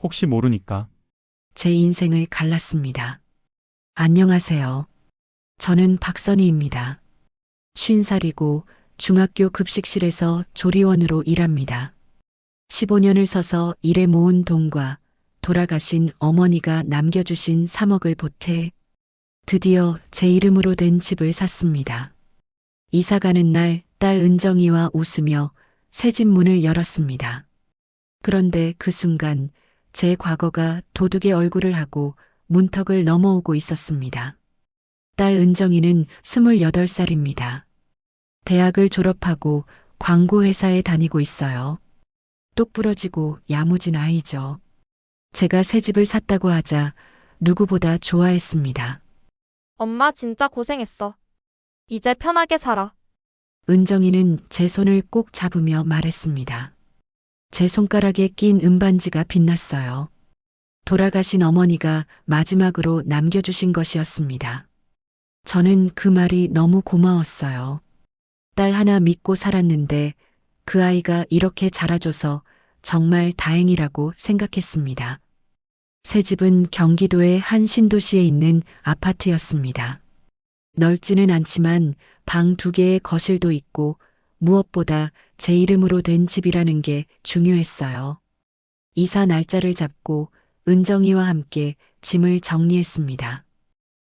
혹시 모르니까. 제 인생을 갈랐습니다. 안녕하세요. 저는 박선희입니다. 50살이고 중학교 급식실에서 조리원으로 일합니다. 15년을 서서 일해 모은 돈과 돌아가신 어머니가 남겨주신 3억을 보태 드디어 제 이름으로 된 집을 샀습니다. 이사 가는 날 딸 은정이와 웃으며 새 집 문을 열었습니다. 그런데 그 순간 제 과거가 도둑의 얼굴을 하고 문턱을 넘어오고 있었습니다. 딸 은정이는 28살입니다. 대학을 졸업하고 광고회사에 다니고 있어요. 똑부러지고 야무진 아이죠. 제가 새 집을 샀다고 하자 누구보다 좋아했습니다. 엄마 진짜 고생했어. 이제 편하게 살아. 은정이는 제 손을 꼭 잡으며 말했습니다. 제 손가락에 낀 은반지가 빛났어요. 돌아가신 어머니가 마지막으로 남겨주신 것이었습니다. 저는 그 말이 너무 고마웠어요. 딸 하나 믿고 살았는데 그 아이가 이렇게 자라줘서 정말 다행이라고 생각했습니다. 새 집은 경기도의 한 신도시에 있는 아파트였습니다. 넓지는 않지만 방 2개의 거실도 있고 무엇보다 제 이름으로 된 집이라는 게 중요했어요. 이사 날짜를 잡고 은정이와 함께 짐을 정리했습니다.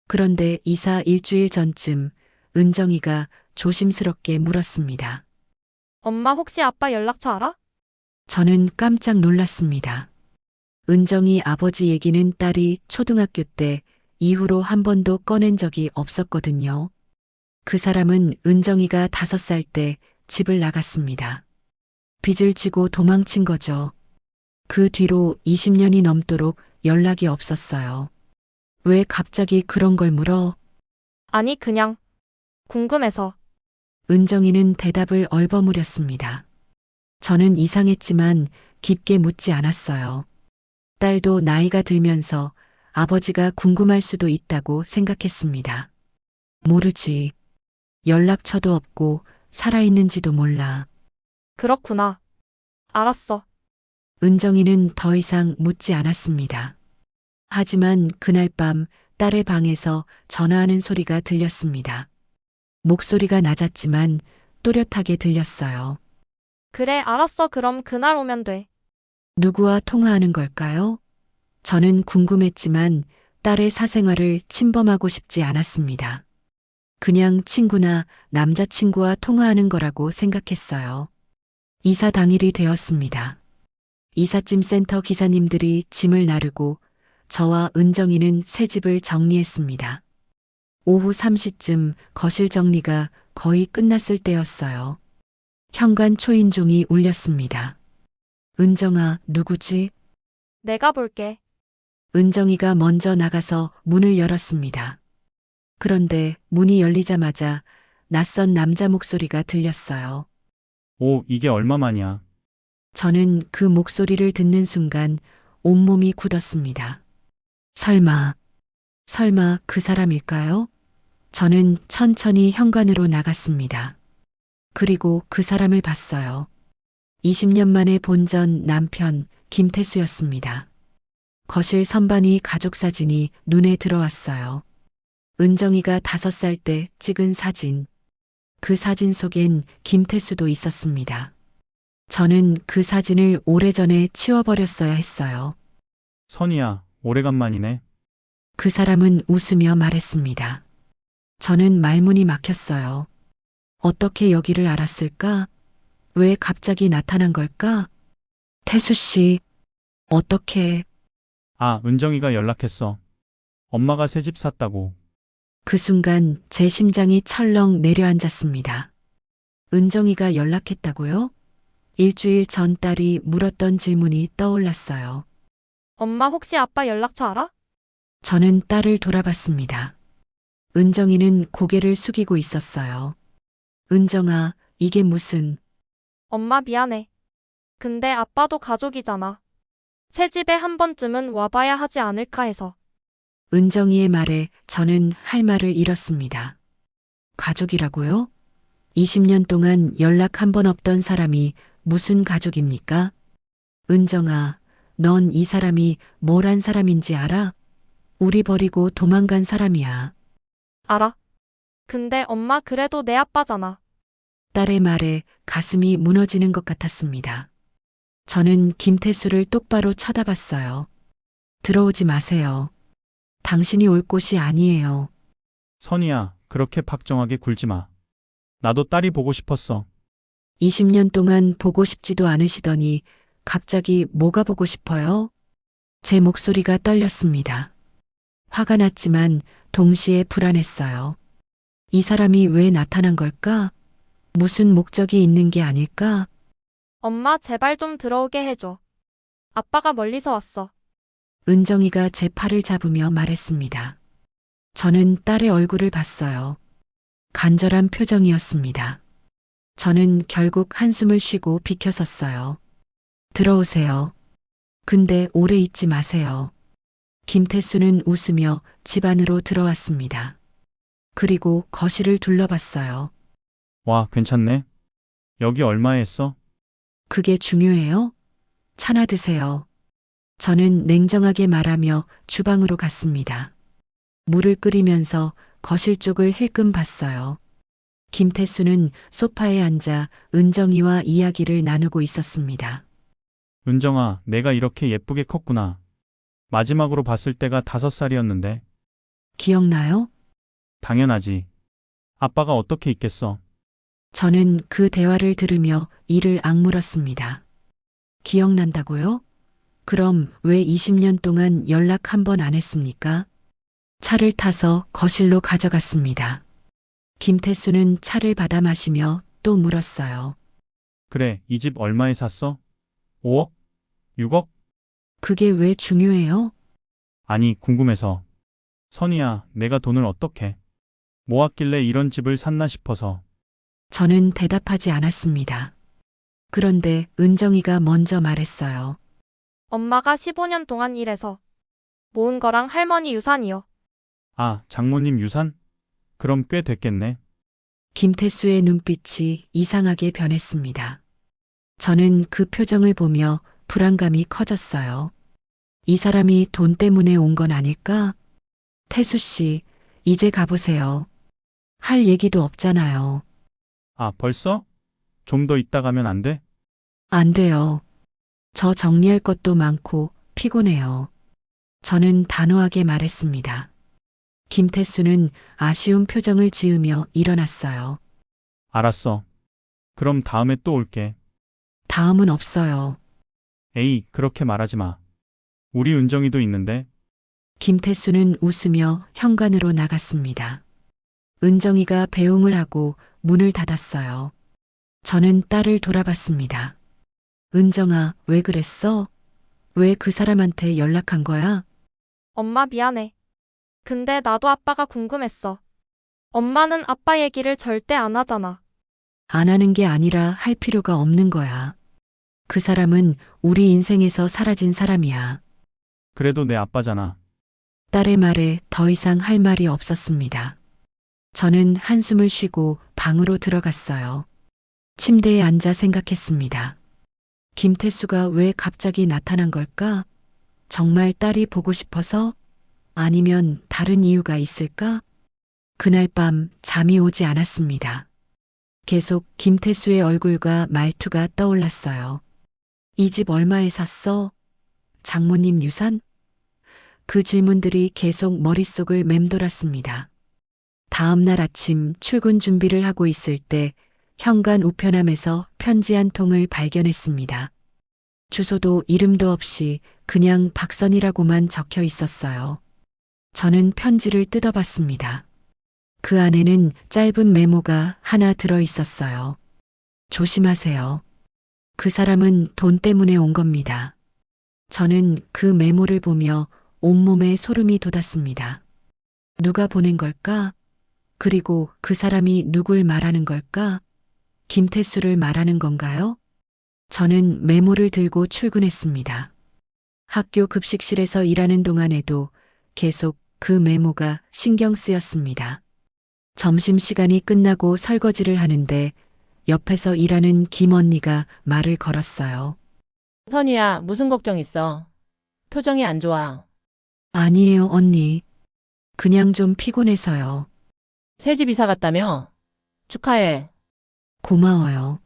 그런데 이사 일주일 전쯤 은정이가 조심스럽게 물었습니다. 엄마 혹시 아빠 연락처 알아? 저는 깜짝 놀랐습니다. 은정이 아버지 얘기는 딸이 초등학교 때 이후로 한 번도 꺼낸 적이 없었거든요. 그 사람은 은정이가 5살 때 집을 나갔습니다. 빚을 지고 도망친 거죠. 그 뒤로 20년이 넘도록 연락이 없었어요. 왜 갑자기 그런 걸 물어? 아니, 그냥 궁금해서. 은정이는 대답을 얼버무렸습니다. 저는 이상했지만 깊게 묻지 않았어요. 딸도 나이가 들면서 아버지가 궁금할 수도 있다고 생각했습니다. 모르지. 연락처도 없고 살아있는지도 몰라. 그렇구나. 알았어. 은정이는 더 이상 묻지 않았습니다. 하지만 그날 밤 딸의 방에서 전화하는 소리가 들렸습니다. 목소리가 낮았지만 또렷하게 들렸어요. 그래, 알았어. 그럼 그날 오면 돼. 누구와 통화하는 걸까요? 저는 궁금했지만 딸의 사생활을 침범하고 싶지 않았습니다. 그냥 친구나 남자친구와 통화하는 거라고 생각했어요. 이사 당일이 되었습니다. 이삿짐 센터 기사님들이 짐을 나르고 저와 은정이는 새 집을 정리했습니다. 오후 3시쯤 거실 정리가 거의 끝났을 때였어요. 현관 초인종이 울렸습니다. 은정아, 누구지? 내가 볼게. 은정이가 먼저 나가서 문을 열었습니다. 그런데 문이 열리자마자 낯선 남자 목소리가 들렸어요. 오, 이게 얼마만이야. 저는 그 목소리를 듣는 순간 온몸이 굳었습니다. 설마 그 사람일까요? 저는 천천히 현관으로 나갔습니다. 그리고 그 사람을 봤어요. 20년 만에 본전 남편 김태수였습니다. 거실 선반 위 가족 사진이 눈에 들어왔어요. 은정이가 5살 때 찍은 사진. 그 사진 속엔 김태수도 있었습니다. 저는 그 사진을 오래전에 치워버렸어야 했어요. 선이야, 오래간만이네. 그 사람은 웃으며 말했습니다. 저는 말문이 막혔어요. 어떻게 여기를 알았을까? 왜 갑자기 나타난 걸까? 태수 씨, 어떻게... 아, 은정이가 연락했어. 엄마가 새 집 샀다고. 그 순간 제 심장이 철렁 내려앉았습니다. 은정이가 연락했다고요? 일주일 전 딸이 물었던 질문이 떠올랐어요. 엄마 혹시 아빠 연락처 알아? 저는 딸을 돌아봤습니다. 은정이는 고개를 숙이고 있었어요. 은정아, 이게 무슨... 엄마 미안해. 근데 아빠도 가족이잖아. 새 집에 한 번쯤은 와봐야 하지 않을까 해서. 은정이의 말에 저는 할 말을 잃었습니다. 가족이라고요? 20년 동안 연락 한 번 없던 사람이 무슨 가족입니까? 은정아, 넌 이 사람이 뭘 한 사람인지 알아? 우리 버리고 도망간 사람이야. 알아. 근데 엄마 그래도 내 아빠잖아. 딸의 말에 가슴이 무너지는 것 같았습니다. 저는 김태수를 똑바로 쳐다봤어요. 들어오지 마세요. 당신이 올 곳이 아니에요. 선이야, 그렇게 박정하게 굴지 마. 나도 딸이 보고 싶었어. 20년 동안 보고 싶지도 않으시더니 갑자기 뭐가 보고 싶어요? 제 목소리가 떨렸습니다. 화가 났지만 동시에 불안했어요. 이 사람이 왜 나타난 걸까? 무슨 목적이 있는 게 아닐까? 엄마 제발 좀 들어오게 해줘. 아빠가 멀리서 왔어. 은정이가 제 팔을 잡으며 말했습니다. 저는 딸의 얼굴을 봤어요. 간절한 표정이었습니다. 저는 결국 한숨을 쉬고 비켜섰어요. 들어오세요. 근데 오래 있지 마세요. 김태수는 웃으며 집 안으로 들어왔습니다. 그리고 거실을 둘러봤어요. 와, 괜찮네. 여기 얼마에 했어? 그게 중요해요? 차나 드세요. 저는 냉정하게 말하며 주방으로 갔습니다. 물을 끓이면서 거실 쪽을 힐끔 봤어요. 김태수는 소파에 앉아 은정이와 이야기를 나누고 있었습니다. 은정아, 내가 이렇게 예쁘게 컸구나. 마지막으로 봤을 때가 5살이었는데. 기억나요? 당연하지. 아빠가 어떻게 있겠어. 저는 그 대화를 들으며 이를 악물었습니다. 기억난다고요? 그럼 왜 20년 동안 연락 한 번 안 했습니까? 차를 타서 거실로 가져갔습니다. 김태수는 차를 받아 마시며 또 물었어요. 그래, 이 집 얼마에 샀어? 5억? 6억? 그게 왜 중요해요? 아니, 궁금해서. 선이야, 내가 돈을 어떻게 모았길래 이런 집을 샀나 싶어서. 저는 대답하지 않았습니다. 그런데 은정이가 먼저 말했어요. 엄마가 15년 동안 일해서 모은 거랑 할머니 유산이요. 아, 장모님 유산? 그럼 꽤 됐겠네. 김태수의 눈빛이 이상하게 변했습니다. 저는 그 표정을 보며 불안감이 커졌어요. 이 사람이 돈 때문에 온 건 아닐까? 태수 씨, 이제 가보세요. 할 얘기도 없잖아요. 아, 벌써? 좀 더 있다 가면 안 돼? 안 돼요. 저 정리할 것도 많고 피곤해요. 저는 단호하게 말했습니다. 김태수는 아쉬운 표정을 지으며 일어났어요. 알았어. 그럼 다음에 또 올게. 다음은 없어요. 에이, 그렇게 말하지 마. 우리 은정이도 있는데. 김태수는 웃으며 현관으로 나갔습니다. 은정이가 배웅을 하고 문을 닫았어요. 저는 딸을 돌아봤습니다. 은정아, 왜 그랬어? 왜 그 사람한테 연락한 거야? 엄마 미안해. 근데 나도 아빠가 궁금했어. 엄마는 아빠 얘기를 절대 안 하잖아. 안 하는 게 아니라 할 필요가 없는 거야. 그 사람은 우리 인생에서 사라진 사람이야. 그래도 내 아빠잖아. 딸의 말에 더 이상 할 말이 없었습니다. 저는 한숨을 쉬고 방으로 들어갔어요. 침대에 앉아 생각했습니다. 김태수가 왜 갑자기 나타난 걸까? 정말 딸이 보고 싶어서? 아니면 다른 이유가 있을까? 그날 밤 잠이 오지 않았습니다. 계속 김태수의 얼굴과 말투가 떠올랐어요. 이 집 얼마에 샀어? 장모님 유산? 그 질문들이 계속 머릿속을 맴돌았습니다. 다음 날 아침 출근 준비를 하고 있을 때 현관 우편함에서 편지 한 통을 발견했습니다. 주소도 이름도 없이 그냥 박선이라고만 적혀 있었어요. 저는 편지를 뜯어봤습니다. 그 안에는 짧은 메모가 하나 들어 있었어요. 조심하세요. 그 사람은 돈 때문에 온 겁니다. 저는 그 메모를 보며 온몸에 소름이 돋았습니다. 누가 보낸 걸까? 그리고 그 사람이 누굴 말하는 걸까? 김태수를 말하는 건가요? 저는 메모를 들고 출근했습니다. 학교 급식실에서 일하는 동안에도 계속 그 메모가 신경 쓰였습니다. 점심시간이 끝나고 설거지를 하는데 옆에서 일하는 김 언니가 말을 걸었어요. 선이야, 무슨 걱정 있어? 표정이 안 좋아. 아니에요, 언니. 그냥 좀 피곤해서요. 새집 이사 갔다며? 축하해. 고마워요.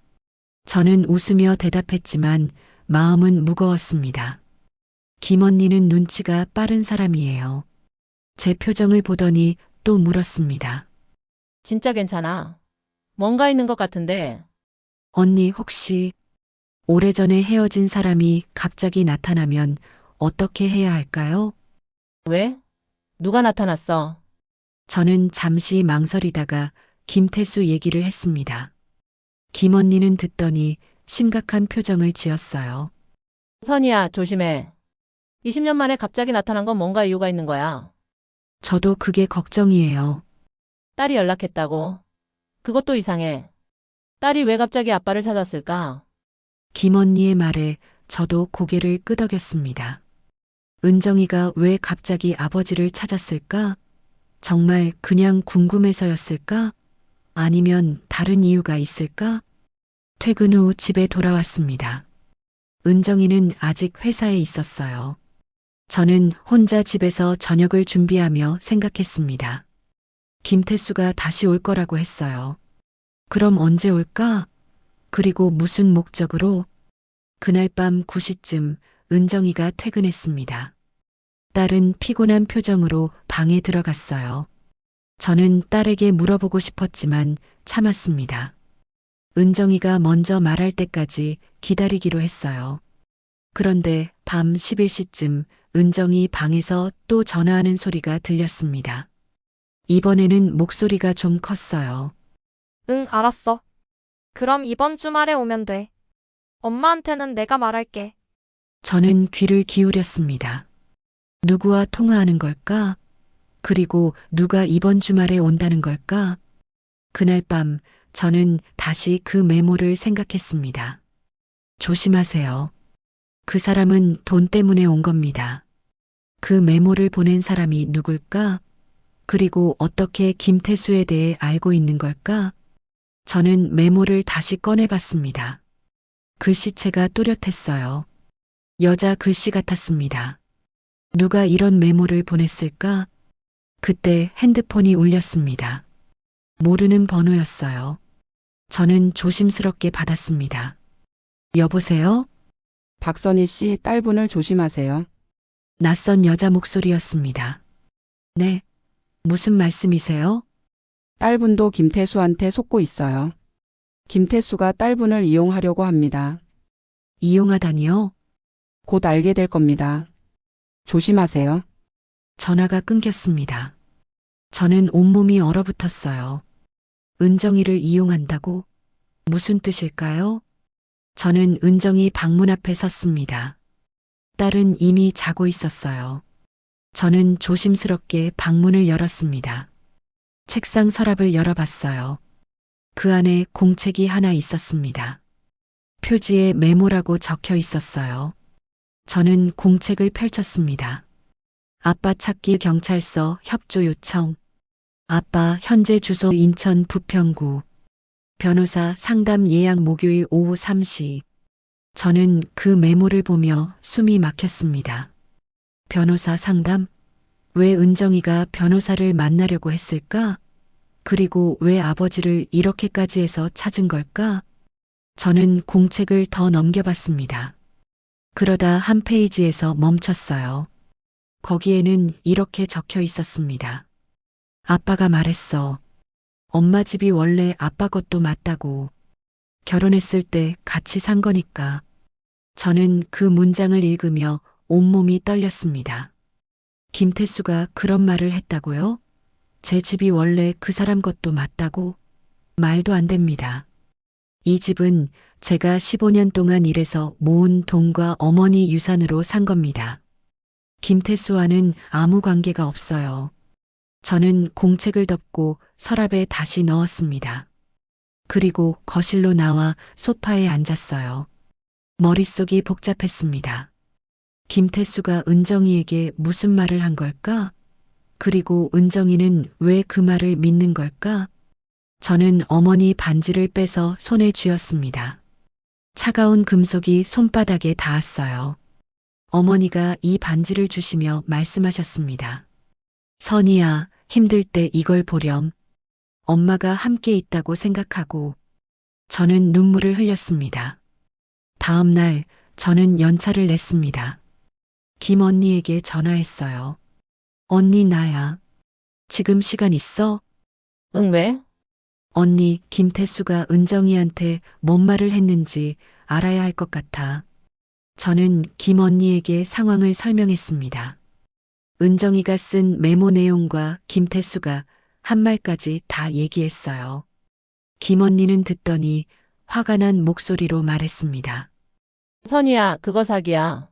저는 웃으며 대답했지만 마음은 무거웠습니다. 김 언니는 눈치가 빠른 사람이에요. 제 표정을 보더니 또 물었습니다. 진짜 괜찮아. 뭔가 있는 것 같은데. 언니 혹시 오래전에 헤어진 사람이 갑자기 나타나면 어떻게 해야 할까요? 왜? 누가 나타났어? 저는 잠시 망설이다가 김태수 얘기를 했습니다. 김 언니는 듣더니 심각한 표정을 지었어요. 선이야, 조심해. 20년 만에 갑자기 나타난 건 뭔가 이유가 있는 거야. 저도 그게 걱정이에요. 딸이 연락했다고. 그것도 이상해. 딸이 왜 갑자기 아빠를 찾았을까? 김 언니의 말에 저도 고개를 끄덕였습니다. 은정이가 왜 갑자기 아버지를 찾았을까? 정말 그냥 궁금해서였을까? 아니면 다른 이유가 있을까? 퇴근 후 집에 돌아왔습니다. 은정이는 아직 회사에 있었어요. 저는 혼자 집에서 저녁을 준비하며 생각했습니다. 김태수가 다시 올 거라고 했어요. 그럼 언제 올까? 그리고 무슨 목적으로? 그날 밤 9시쯤 은정이가 퇴근했습니다. 딸은 피곤한 표정으로 방에 들어갔어요. 저는 딸에게 물어보고 싶었지만 참았습니다. 은정이가 먼저 말할 때까지 기다리기로 했어요. 그런데 밤 11시쯤 은정이 방에서 또 전화하는 소리가 들렸습니다. 이번에는 목소리가 좀 컸어요. 응, 알았어. 그럼 이번 주말에 오면 돼. 엄마한테는 내가 말할게. 저는 귀를 기울였습니다. 누구와 통화하는 걸까? 그리고 누가 이번 주말에 온다는 걸까? 그날 밤 저는 다시 그 메모를 생각했습니다. 조심하세요. 그 사람은 돈 때문에 온 겁니다. 그 메모를 보낸 사람이 누굴까? 그리고 어떻게 김태수에 대해 알고 있는 걸까? 저는 메모를 다시 꺼내봤습니다. 글씨체가 또렷했어요. 여자 글씨 같았습니다. 누가 이런 메모를 보냈을까? 그때 핸드폰이 울렸습니다. 모르는 번호였어요. 저는 조심스럽게 받았습니다. 여보세요? 박선희 씨, 딸분을 조심하세요. 낯선 여자 목소리였습니다. 네. 무슨 말씀이세요? 딸분도 김태수한테 속고 있어요. 김태수가 딸분을 이용하려고 합니다. 이용하다니요? 곧 알게 될 겁니다. 조심하세요. 전화가 끊겼습니다. 저는 온몸이 얼어붙었어요. 은정이를 이용한다고? 무슨 뜻일까요? 저는 은정이 방문 앞에 섰습니다. 딸은 이미 자고 있었어요. 저는 조심스럽게 방문을 열었습니다. 책상 서랍을 열어봤어요. 그 안에 공책이 하나 있었습니다. 표지에 메모라고 적혀 있었어요. 저는 공책을 펼쳤습니다. 아빠 찾기 경찰서 협조 요청. 아빠 현재 주소 인천 부평구. 변호사 상담 예약 목요일 오후 3시. 저는 그 메모를 보며 숨이 막혔습니다. 변호사 상담? 왜 은정이가 변호사를 만나려고 했을까? 그리고 왜 아버지를 이렇게까지 해서 찾은 걸까? 저는 공책을 더 넘겨봤습니다. 그러다 한 페이지에서 멈췄어요. 거기에는 이렇게 적혀 있었습니다. 아빠가 말했어. 엄마 집이 원래 아빠 것도 맞다고. 결혼했을 때 같이 산 거니까. 저는 그 문장을 읽으며 온몸이 떨렸습니다. 김태수가 그런 말을 했다고요? 제 집이 원래 그 사람 것도 맞다고? 말도 안 됩니다. 이 집은 제가 15년 동안 일해서 모은 돈과 어머니 유산으로 산 겁니다. 김태수와는 아무 관계가 없어요. 저는 공책을 덮고 서랍에 다시 넣었습니다. 그리고 거실로 나와 소파에 앉았어요. 머릿속이 복잡했습니다. 김태수가 은정이에게 무슨 말을 한 걸까? 그리고 은정이는 왜 그 말을 믿는 걸까? 저는 어머니 반지를 빼서 손에 쥐었습니다. 차가운 금속이 손바닥에 닿았어요. 어머니가 이 반지를 주시며 말씀하셨습니다. 선이야, 힘들 때 이걸 보렴. 엄마가 함께 있다고 생각하고 저는 눈물을 흘렸습니다. 다음 날 저는 연차를 냈습니다. 김 언니에게 전화했어요. 언니 나야. 지금 시간 있어? 응, 왜? 언니, 김태수가 은정이한테 뭔 말을 했는지 알아야 할 것 같아. 저는 김 언니에게 상황을 설명했습니다. 은정이가 쓴 메모 내용과 김태수가 한 말까지 다 얘기했어요. 김 언니는 듣더니 화가 난 목소리로 말했습니다. 선이야, 그거 사기야.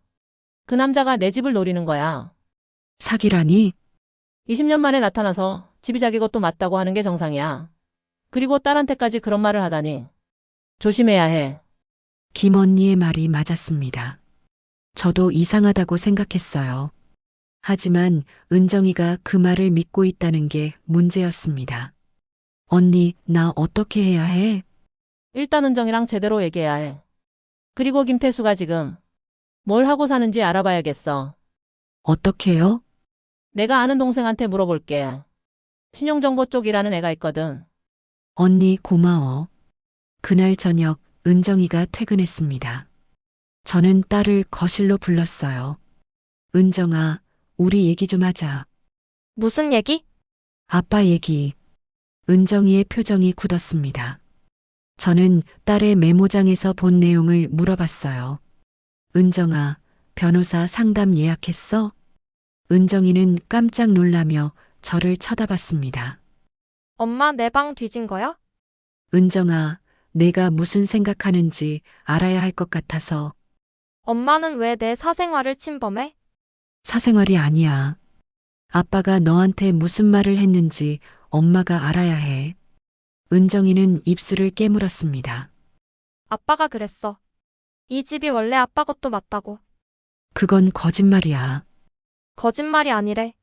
그 남자가 내 집을 노리는 거야. 사기라니? 20년 만에 나타나서 집이 자기 것도 맞다고 하는 게 정상이야. 그리고 딸한테까지 그런 말을 하다니. 조심해야 해. 김 언니의 말이 맞았습니다. 저도 이상하다고 생각했어요. 하지만 은정이가 그 말을 믿고 있다는 게 문제였습니다. 언니, 나 어떻게 해야 해? 일단 은정이랑 제대로 얘기해야 해. 그리고 김태수가 지금 뭘 하고 사는지 알아봐야겠어. 어떻게요? 내가 아는 동생한테 물어볼게. 신용정보 쪽이라는 애가 있거든. 언니 고마워. 그날 저녁 은정이가 퇴근했습니다. 저는 딸을 거실로 불렀어요. 은정아, 우리 얘기 좀 하자. 무슨 얘기? 아빠 얘기. 은정이의 표정이 굳었습니다. 저는 딸의 메모장에서 본 내용을 물어봤어요. 은정아, 변호사 상담 예약했어? 은정이는 깜짝 놀라며 저를 쳐다봤습니다. 엄마 내 방 뒤진 거야? 은정아, 내가 무슨 생각하는지 알아야 할 것 같아서. 엄마는 왜 내 사생활을 침범해? 사생활이 아니야. 아빠가 너한테 무슨 말을 했는지 엄마가 알아야 해. 은정이는 입술을 깨물었습니다. 아빠가 그랬어. 이 집이 원래 아빠 것도 맞다고. 그건 거짓말이야. 거짓말이 아니래.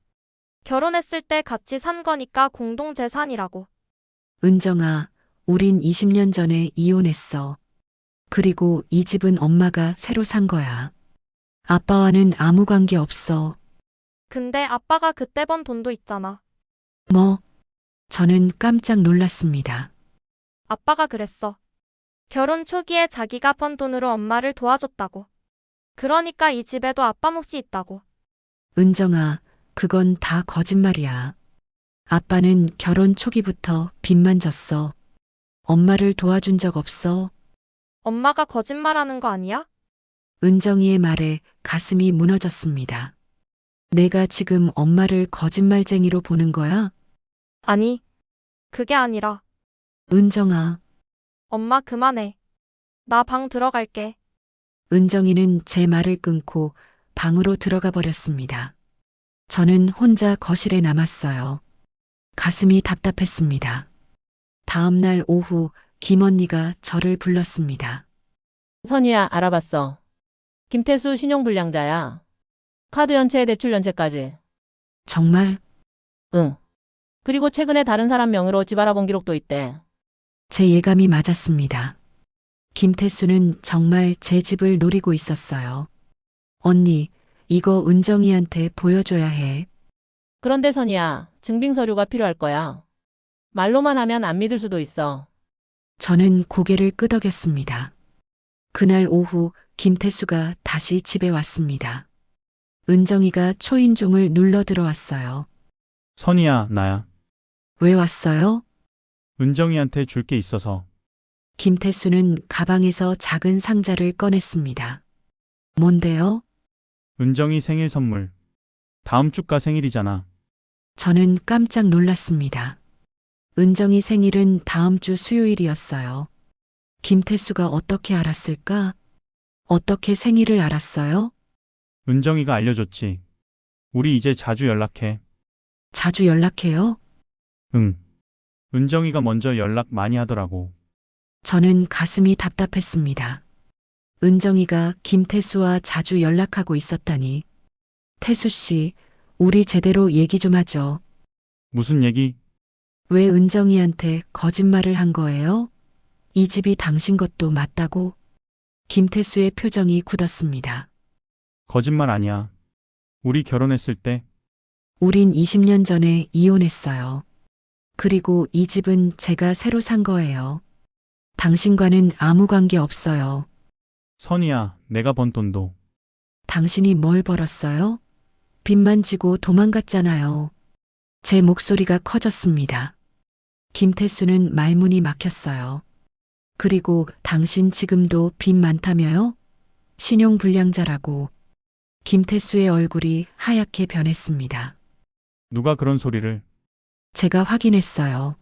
결혼했을 때 같이 산 거니까 공동재산이라고. 은정아, 우린 20년 전에 이혼했어. 그리고 이 집은 엄마가 새로 산 거야. 아빠와는 아무 관계 없어. 근데 아빠가 그때 번 돈도 있잖아. 뭐? 저는 깜짝 놀랐습니다. 아빠가 그랬어. 결혼 초기에 자기가 번 돈으로 엄마를 도와줬다고. 그러니까 이 집에도 아빠 몫이 있다고. 은정아, 그건 다 거짓말이야. 아빠는 결혼 초기부터 빚만 졌어. 엄마를 도와준 적 없어. 엄마가 거짓말하는 거 아니야? 은정이의 말에 가슴이 무너졌습니다. 내가 지금 엄마를 거짓말쟁이로 보는 거야? 아니, 그게 아니라. 은정아. 엄마 그만해. 나 방 들어갈게. 은정이는 제 말을 끊고 방으로 들어가 버렸습니다. 저는 혼자 거실에 남았어요. 가슴이 답답했습니다. 다음 날 오후 김 언니가 저를 불렀습니다. 선이야, 알아봤어. 김태수 신용불량자야. 카드 연체, 대출 연체까지. 정말 응. 그리고 최근에 다른 사람 명의로 집 알아본 기록도 있대. 제 예감이 맞았습니다. 김태수는 정말 제 집을 노리고 있었어요. 언니, 이거 은정이한테 보여줘야 해. 그런데 선이야, 증빙 서류가 필요할 거야. 말로만 하면 안 믿을 수도 있어. 저는 고개를 끄덕였습니다. 그날 오후 김태수가 다시 집에 왔습니다. 은정이가 초인종을 눌러 들어왔어요. 선이야, 나야. 왜 왔어요? 은정이한테 줄 게 있어서. 김태수는 가방에서 작은 상자를 꺼냈습니다. 뭔데요? 은정이 생일 선물. 다음 주가 생일이잖아. 저는 깜짝 놀랐습니다. 은정이 생일은 다음 주 수요일이었어요. 김태수가 어떻게 알았을까? 어떻게 생일을 알았어요? 은정이가 알려줬지. 우리 이제 자주 연락해. 자주 연락해요? 응. 은정이가 먼저 연락 많이 하더라고. 저는 가슴이 답답했습니다. 은정이가 김태수와 자주 연락하고 있었다니. 태수 씨, 우리 제대로 얘기 좀 하죠. 무슨 얘기? 왜 은정이한테 거짓말을 한 거예요? 이 집이 당신 것도 맞다고? 김태수의 표정이 굳었습니다. 거짓말 아니야. 우리 결혼했을 때 우린 20년 전에 이혼했어요. 그리고 이 집은 제가 새로 산 거예요. 당신과는 아무 관계 없어요. 선이야, 내가 번 돈도 당신이 뭘 벌었어요? 빚만 지고 도망갔잖아요. 제 목소리가 커졌습니다. 김태수는 말문이 막혔어요. 그리고 당신 지금도 빚 많다며요? 신용불량자라고. 김태수의 얼굴이 하얗게 변했습니다. 누가 그런 소리를. 제가 확인했어요.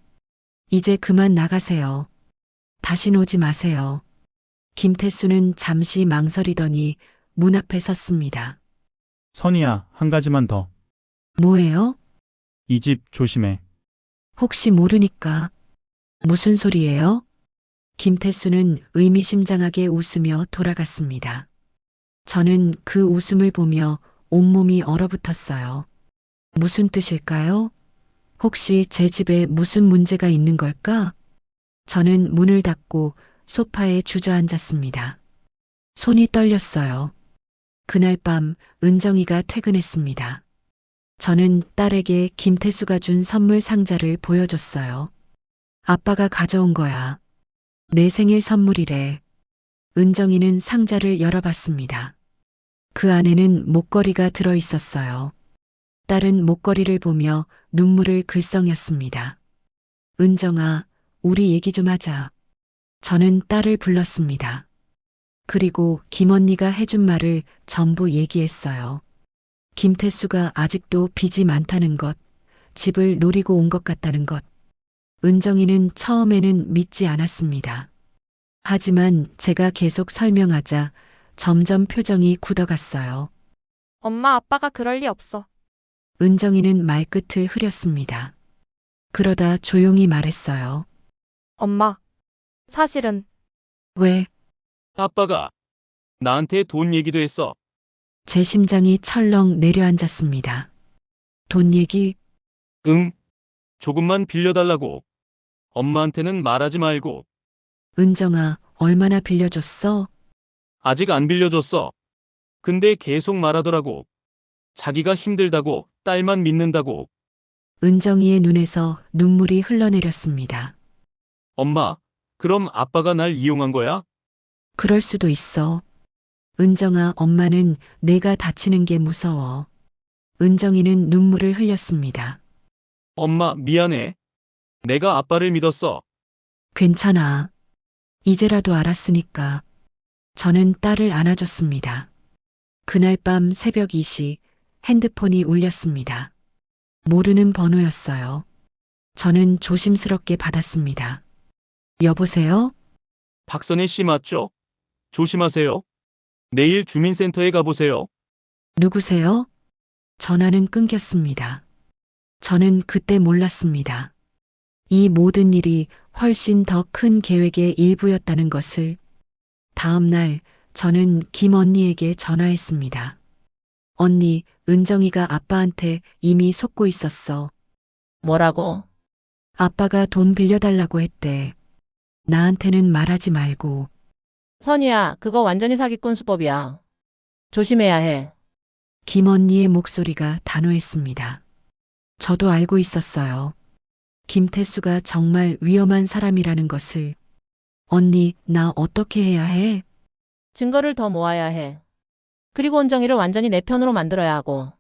이제 그만 나가세요. 다신 오지 마세요. 김태수는 잠시 망설이더니 문 앞에 섰습니다. 선이야, 한 가지만 더. 뭐예요? 이 집 조심해. 혹시 모르니까. 무슨 소리예요? 김태수는 의미심장하게 웃으며 돌아갔습니다. 저는 그 웃음을 보며 온몸이 얼어붙었어요. 무슨 뜻일까요? 혹시 제 집에 무슨 문제가 있는 걸까? 저는 문을 닫고 소파에 주저앉았습니다. 손이 떨렸어요. 그날 밤 은정이가 퇴근했습니다. 저는 딸에게 김태수가 준 선물 상자를 보여줬어요. 아빠가 가져온 거야. 내 생일 선물이래. 은정이는 상자를 열어봤습니다. 그 안에는 목걸이가 들어 있었어요. 딸은 목걸이를 보며 눈물을 글썽였습니다. 은정아, 우리 얘기 좀 하자. 저는 딸을 불렀습니다. 그리고 김언니가 해준 말을 전부 얘기했어요. 김태수가 아직도 빚이 많다는 것, 집을 노리고 온 것 같다는 것. 은정이는 처음에는 믿지 않았습니다. 하지만 제가 계속 설명하자 점점 표정이 굳어갔어요. 엄마 아빠가 그럴 리 없어. 은정이는 말끝을 흐렸습니다. 그러다 조용히 말했어요. 엄마. 사실은 왜? 아빠가 나한테 돈 얘기도 했어. 제 심장이 철렁 내려앉았습니다. 돈 얘기? 응. 조금만 빌려달라고. 엄마한테는 말하지 말고. 은정아, 얼마나 빌려줬어? 아직 안 빌려줬어. 근데 계속 말하더라고. 자기가 힘들다고, 딸만 믿는다고. 은정이의 눈에서 눈물이 흘러내렸습니다. 엄마, 그럼 아빠가 날 이용한 거야? 그럴 수도 있어. 은정아, 엄마는 내가 다치는 게 무서워. 은정이는 눈물을 흘렸습니다. 엄마, 미안해. 내가 아빠를 믿었어. 괜찮아. 이제라도 알았으니까. 저는 딸을 안아줬습니다. 그날 밤 새벽 2시 핸드폰이 울렸습니다. 모르는 번호였어요. 저는 조심스럽게 받았습니다. 여보세요? 박선혜 씨 맞죠? 조심하세요. 내일 주민센터에 가보세요. 누구세요? 전화는 끊겼습니다. 저는 그때 몰랐습니다. 이 모든 일이 훨씬 더 큰 계획의 일부였다는 것을. 다음 날 저는 김 언니에게 전화했습니다. 언니, 은정이가 아빠한테 이미 속고 있었어. 뭐라고? 아빠가 돈 빌려달라고 했대. 나한테는 말하지 말고. 선이야, 그거 완전히 사기꾼 수법이야. 조심해야 해. 김 언니의 목소리가 단호했습니다. 저도 알고 있었어요. 김태수가 정말 위험한 사람이라는 것을. 언니, 나 어떻게 해야 해? 증거를 더 모아야 해. 그리고 은정이를 완전히 내 편으로 만들어야 하고.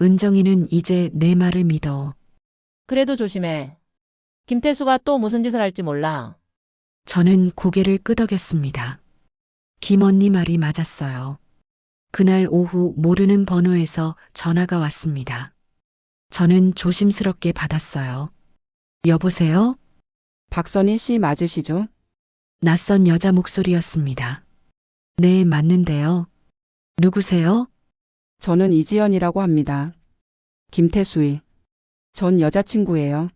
은정이는 이제 내 말을 믿어. 그래도 조심해. 김태수가 또 무슨 짓을 할지 몰라. 저는 고개를 끄덕였습니다. 김 언니 말이 맞았어요. 그날 오후 모르는 번호에서 전화가 왔습니다. 저는 조심스럽게 받았어요. 여보세요? 박선희 씨 맞으시죠? 낯선 여자 목소리였습니다. 네, 맞는데요. 누구세요? 저는 이지연이라고 합니다. 김태수의 전 여자친구예요.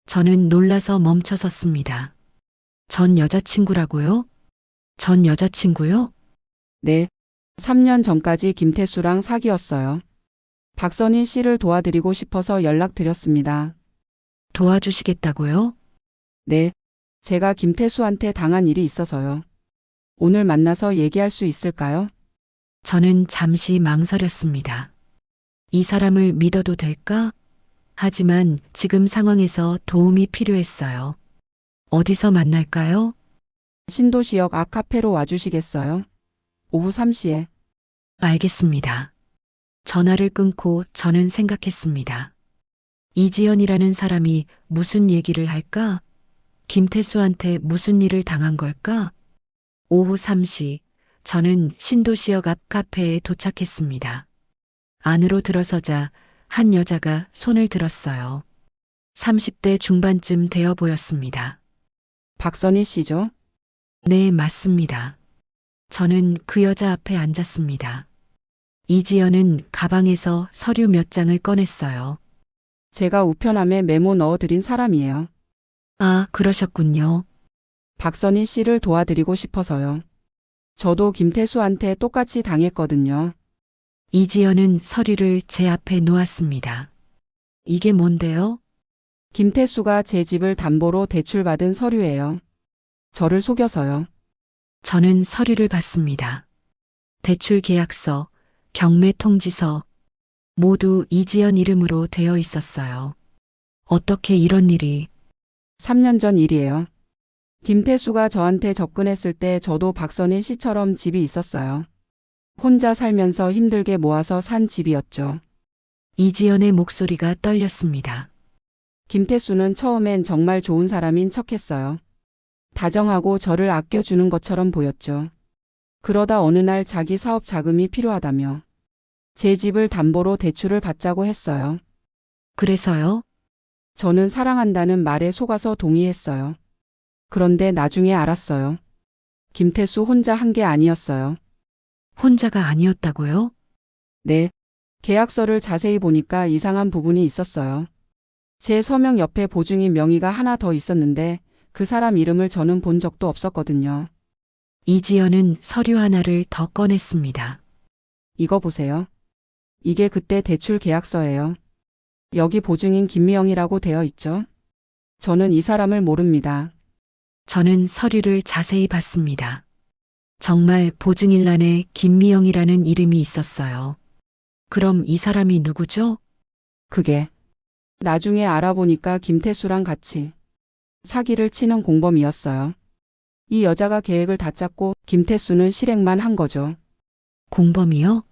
저는 놀라서 멈춰섰습니다. 전 여자친구라고요? 전 여자친구요? 네. 3년 전까지 김태수랑 사귀었어요. 박선희 씨를 도와드리고 싶어서 연락드렸습니다. 도와주시겠다고요? 네. 제가 김태수한테 당한 일이 있어서요. 오늘 만나서 얘기할 수 있을까요? 저는 잠시 망설였습니다. 이 사람을 믿어도 될까? 하지만 지금 상황에서 도움이 필요했어요. 어디서 만날까요? 신도시역 앞 카페로 와주시겠어요? 오후 3시에. 알겠습니다. 전화를 끊고 저는 생각했습니다. 이지연이라는 사람이 무슨 얘기를 할까? 김태수한테 무슨 일을 당한 걸까? 오후 3시, 저는 신도시역 앞 카페에 도착했습니다. 안으로 들어서자 한 여자가 손을 들었어요. 30대 중반쯤 되어 보였습니다. 박선희 씨죠? 네, 맞습니다. 저는 그 여자 앞에 앉았습니다. 이지연은 가방에서 서류 몇 장을 꺼냈어요. 제가 우편함에 메모 넣어드린 사람이에요. 아, 그러셨군요. 박선희 씨를 도와드리고 싶어서요. 저도 김태수한테 똑같이 당했거든요. 이지연은 서류를 제 앞에 놓았습니다. 이게 뭔데요? 김태수가 제 집을 담보로 대출받은 서류예요. 저를 속여서요. 저는 서류를 봤습니다. 대출 계약서, 경매 통지서, 모두 이지연 이름으로 되어 있었어요. 어떻게 이런 일이? 3년 전 일이에요. 김태수가 저한테 접근했을 때 저도 박선희 씨처럼 집이 있었어요. 혼자 살면서 힘들게 모아서 산 집이었죠. 이지연의 목소리가 떨렸습니다. 김태수는 처음엔 정말 좋은 사람인 척했어요. 다정하고 저를 아껴주는 것처럼 보였죠. 그러다 어느 날 자기 사업 자금이 필요하다며 제 집을 담보로 대출을 받자고 했어요. 그래서요? 저는 사랑한다는 말에 속아서 동의했어요. 그런데 나중에 알았어요. 김태수 혼자 한 게 아니었어요. 혼자가 아니었다고요? 네. 계약서를 자세히 보니까 이상한 부분이 있었어요. 제 서명 옆에 보증인 명의가 하나 더 있었는데 그 사람 이름을 저는 본 적도 없었거든요. 이지연은 서류 하나를 더 꺼냈습니다. 이거 보세요. 이게 그때 대출 계약서예요. 여기 보증인 김미영이라고 되어 있죠? 저는 이 사람을 모릅니다. 저는 서류를 자세히 봤습니다. 정말 보증일란에 김미영이라는 이름이 있었어요. 그럼 이 사람이 누구죠? 그게 나중에 알아보니까 김태수랑 같이 사기를 치는 공범이었어요. 이 여자가 계획을 다 짰고 김태수는 실행만 한 거죠. 공범이요?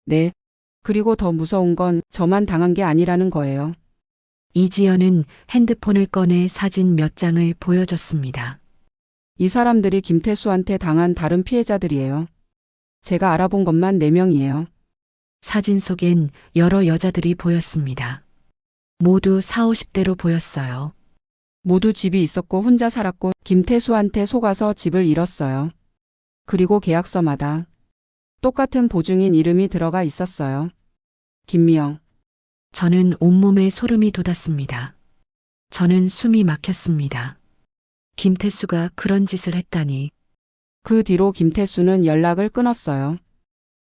네. 그리고 더 무서운 건 저만 당한 게 아니라는 거예요. 이지연은 핸드폰을 꺼내 사진 몇 장을 보여줬습니다. 이 사람들이 김태수한테 당한 다른 피해자들이에요. 제가 알아본 것만 4명이에요. 사진 속엔 여러 여자들이 보였습니다. 모두 40, 50대로 보였어요. 모두 집이 있었고 혼자 살았고 김태수한테 속아서 집을 잃었어요. 그리고 계약서마다 똑같은 보증인 이름이 들어가 있었어요. 김미영. 저는 온몸에 소름이 돋았습니다. 저는 숨이 막혔습니다. 김태수가 그런 짓을 했다니. 그 뒤로 김태수는 연락을 끊었어요.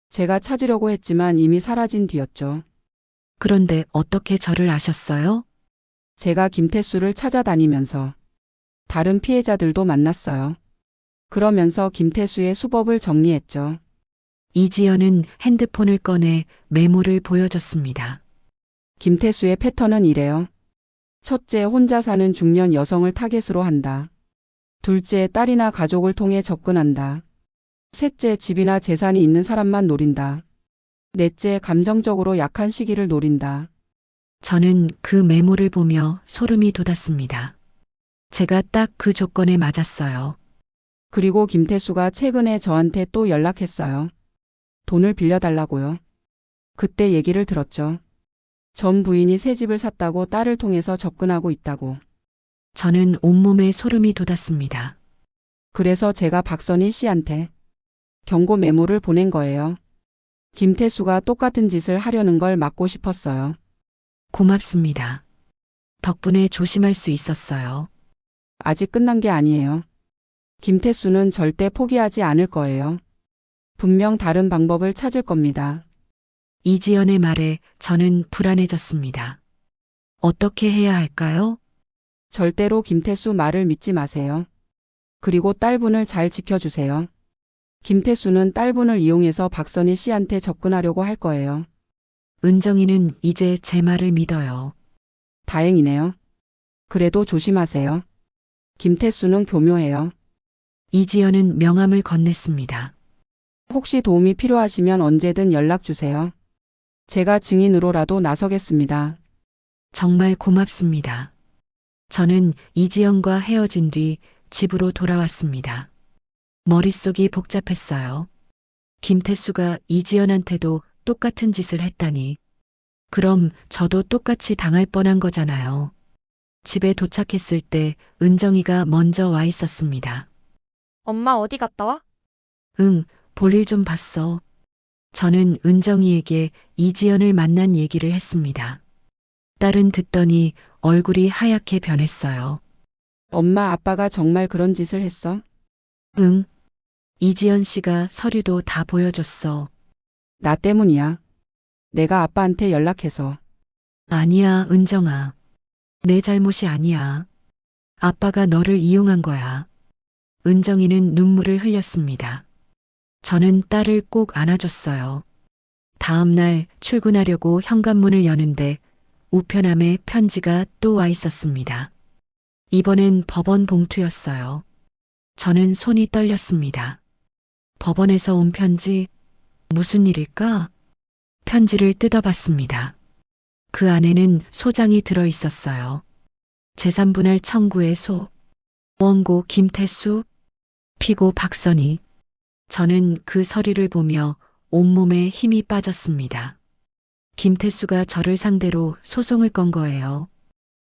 제가 찾으려고 했지만 이미 사라진 뒤였죠. 그런데 어떻게 저를 아셨어요? 제가 김태수를 찾아다니면서 다른 피해자들도 만났어요. 그러면서 김태수의 수법을 정리했죠. 이지연은 핸드폰을 꺼내 메모를 보여줬습니다. 김태수의 패턴은 이래요. 첫째, 혼자 사는 중년 여성을 타겟으로 한다. 둘째, 딸이나 가족을 통해 접근한다. 셋째, 집이나 재산이 있는 사람만 노린다. 넷째, 감정적으로 약한 시기를 노린다. 저는 그 메모를 보며 소름이 돋았습니다. 제가 딱 그 조건에 맞았어요. 그리고 김태수가 최근에 저한테 또 연락했어요. 돈을 빌려달라고요. 그때 얘기를 들었죠. 전 부인이 새 집을 샀다고 딸을 통해서 접근하고 있다고. 저는 온몸에 소름이 돋았습니다. 그래서 제가 박선희 씨한테 경고 메모를 보낸 거예요. 김태수가 똑같은 짓을 하려는 걸 막고 싶었어요. 고맙습니다. 덕분에 조심할 수 있었어요. 아직 끝난 게 아니에요. 김태수는 절대 포기하지 않을 거예요. 분명 다른 방법을 찾을 겁니다. 이지연의 말에 저는 불안해졌습니다. 어떻게 해야 할까요? 절대로 김태수 말을 믿지 마세요. 그리고 딸분을 잘 지켜주세요. 김태수는 딸분을 이용해서 박선희 씨한테 접근하려고 할 거예요. 은정이는 이제 제 말을 믿어요. 다행이네요. 그래도 조심하세요. 김태수는 교묘해요. 이지연은 명함을 건넸습니다. 혹시 도움이 필요하시면 언제든 연락 주세요. 제가 증인으로라도 나서겠습니다. 정말 고맙습니다. 저는 이지연과 헤어진 뒤 집으로 돌아왔습니다. 머릿속이 복잡했어요. 김태수가 이지연한테도 똑같은 짓을 했다니. 그럼 저도 똑같이 당할 뻔한 거잖아요. 집에 도착했을 때 은정이가 먼저 와 있었습니다. 엄마 어디 갔다 와? 응, 볼일 좀 봤어. 저는 은정이에게 이지연을 만난 얘기를 했습니다. 딸은 듣더니 얼굴이 하얗게 변했어요. 엄마 아빠가 정말 그런 짓을 했어? 응. 이지연 씨가 서류도 다 보여줬어. 나 때문이야. 내가 아빠한테 연락해서. 아니야, 은정아. 내 잘못이 아니야. 아빠가 너를 이용한 거야. 은정이는 눈물을 흘렸습니다. 저는 딸을 꼭 안아줬어요. 다음 날 출근하려고 현관문을 여는데 우편함에 편지가 또 와 있었습니다. 이번엔 법원 봉투였어요. 저는 손이 떨렸습니다. 법원에서 온 편지, 무슨 일일까? 편지를 뜯어봤습니다. 그 안에는 소장이 들어 있었어요. 재산분할 청구의 소, 원고 김태수, 피고 박선희. 저는 그 서류를 보며 온몸에 힘이 빠졌습니다. 김태수가 저를 상대로 소송을 건 거예요.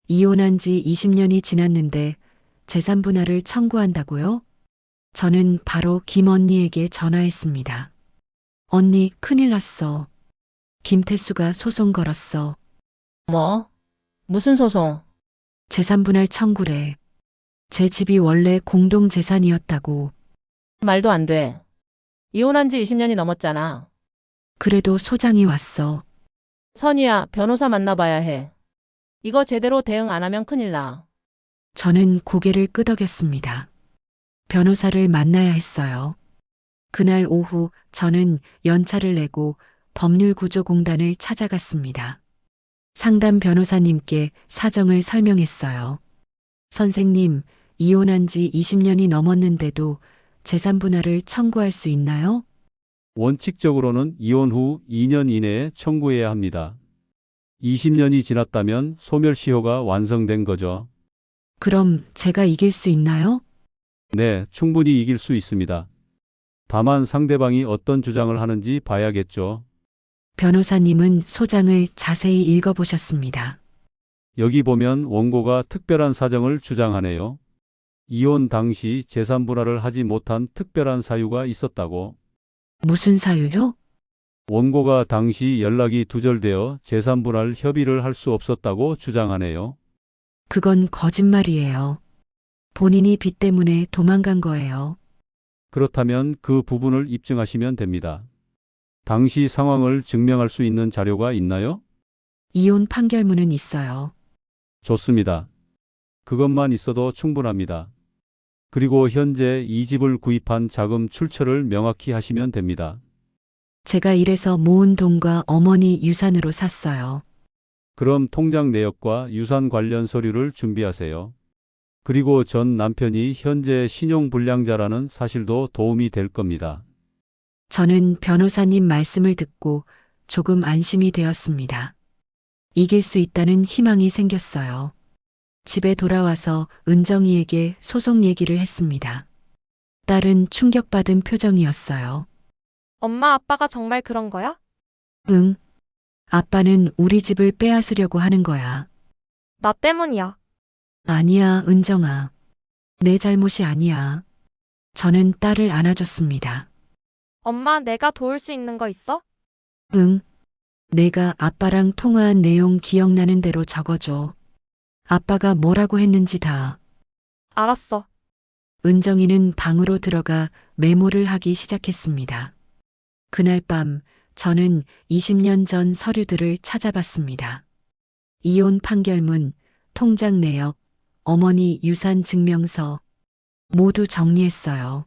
이혼한 지 20년이 지났는데 재산 분할을 청구한다고요? 저는 바로 김 언니에게 전화했습니다. 언니, 큰일 났어. 김태수가 소송 걸었어. 뭐? 무슨 소송? 재산 분할 청구래. 제 집이 원래 공동 재산이었다고. 말도 안 돼. 이혼한 지 20년이 넘었잖아. 그래도 소장이 왔어. 선이야, 변호사 만나봐야 해. 이거 제대로 대응 안 하면 큰일 나. 저는 고개를 끄덕였습니다. 변호사를 만나야 했어요. 그날 오후 저는 연차를 내고 법률구조공단을 찾아갔습니다. 상담 변호사님께 사정을 설명했어요. 선생님, 이혼한 지 20년이 넘었는데도 재산 분할을 청구할 수 있나요? 원칙적으로는 이혼 후 2년 이내에 청구해야 합니다. 20년이 지났다면 소멸시효가 완성된 거죠. 그럼 제가 이길 수 있나요? 네, 충분히 이길 수 있습니다. 다만 상대방이 어떤 주장을 하는지 봐야겠죠. 변호사님은 소장을 자세히 읽어보셨습니다. 여기 보면 원고가 특별한 사정을 주장하네요. 이혼 당시 재산 분할을 하지 못한 특별한 사유가 있었다고. 무슨 사유요? 원고가 당시 연락이 두절되어 재산 분할 협의를 할 수 없었다고 주장하네요. 그건 거짓말이에요. 본인이 빚 때문에 도망간 거예요. 그렇다면 그 부분을 입증하시면 됩니다. 당시 상황을 증명할 수 있는 자료가 있나요? 이혼 판결문은 있어요. 좋습니다. 그것만 있어도 충분합니다. 그리고 현재 이 집을 구입한 자금 출처를 명확히 하시면 됩니다. 제가 일해서 모은 돈과 어머니 유산으로 샀어요. 그럼 통장 내역과 유산 관련 서류를 준비하세요. 그리고 전 남편이 현재 신용불량자라는 사실도 도움이 될 겁니다. 저는 변호사님 말씀을 듣고 조금 안심이 되었습니다. 이길 수 있다는 희망이 생겼어요. 집에 돌아와서 은정이에게 소송 얘기를 했습니다. 딸은 충격받은 표정이었어요. 엄마 아빠가 정말 그런 거야? 응. 아빠는 우리 집을 빼앗으려고 하는 거야. 나 때문이야. 아니야, 은정아. 내 잘못이 아니야. 저는 딸을 안아줬습니다. 엄마 내가 도울 수 있는 거 있어? 응. 내가 아빠랑 통화한 내용 기억나는 대로 적어줘. 아빠가 뭐라고 했는지 다. 알았어. 은정이는 방으로 들어가 메모를 하기 시작했습니다. 그날 밤 저는 20년 전 서류들을 찾아봤습니다. 이혼 판결문, 통장 내역, 어머니 유산 증명서 모두 정리했어요.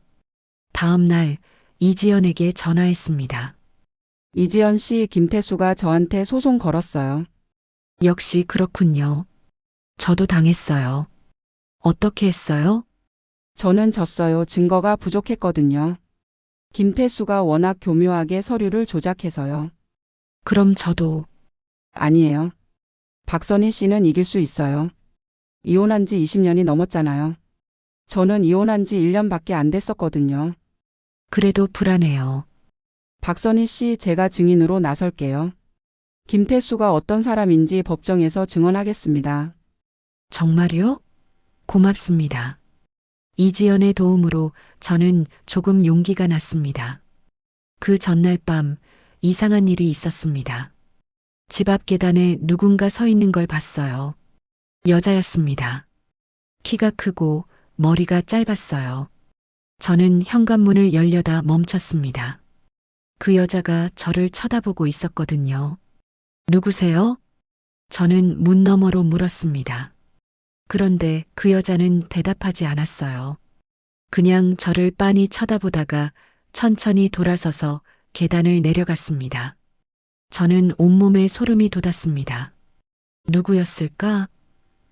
다음 날 이지연에게 전화했습니다. 이지연 씨, 김태수가 저한테 소송 걸었어요. 역시 그렇군요. 저도 당했어요. 어떻게 했어요? 저는 졌어요. 증거가 부족했거든요. 김태수가 워낙 교묘하게 서류를 조작해서요. 그럼 저도 아니에요. 박선희 씨는 이길 수 있어요. 이혼한 지 20년이 넘었잖아요. 저는 이혼한 지 1년밖에 안 됐었거든요. 그래도 불안해요. 박선희 씨, 제가 증인으로 나설게요. 김태수가 어떤 사람인지 법정에서 증언하겠습니다. 정말요? 고맙습니다. 이지연의 도움으로 저는 조금 용기가 났습니다. 그 전날 밤 이상한 일이 있었습니다. 집 앞 계단에 누군가 서 있는 걸 봤어요. 여자였습니다. 키가 크고 머리가 짧았어요. 저는 현관문을 열려다 멈췄습니다. 그 여자가 저를 쳐다보고 있었거든요. 누구세요? 저는 문 너머로 물었습니다. 그런데 그 여자는 대답하지 않았어요. 그냥 저를 빤히 쳐다보다가 천천히 돌아서서 계단을 내려갔습니다. 저는 온몸에 소름이 돋았습니다. 누구였을까?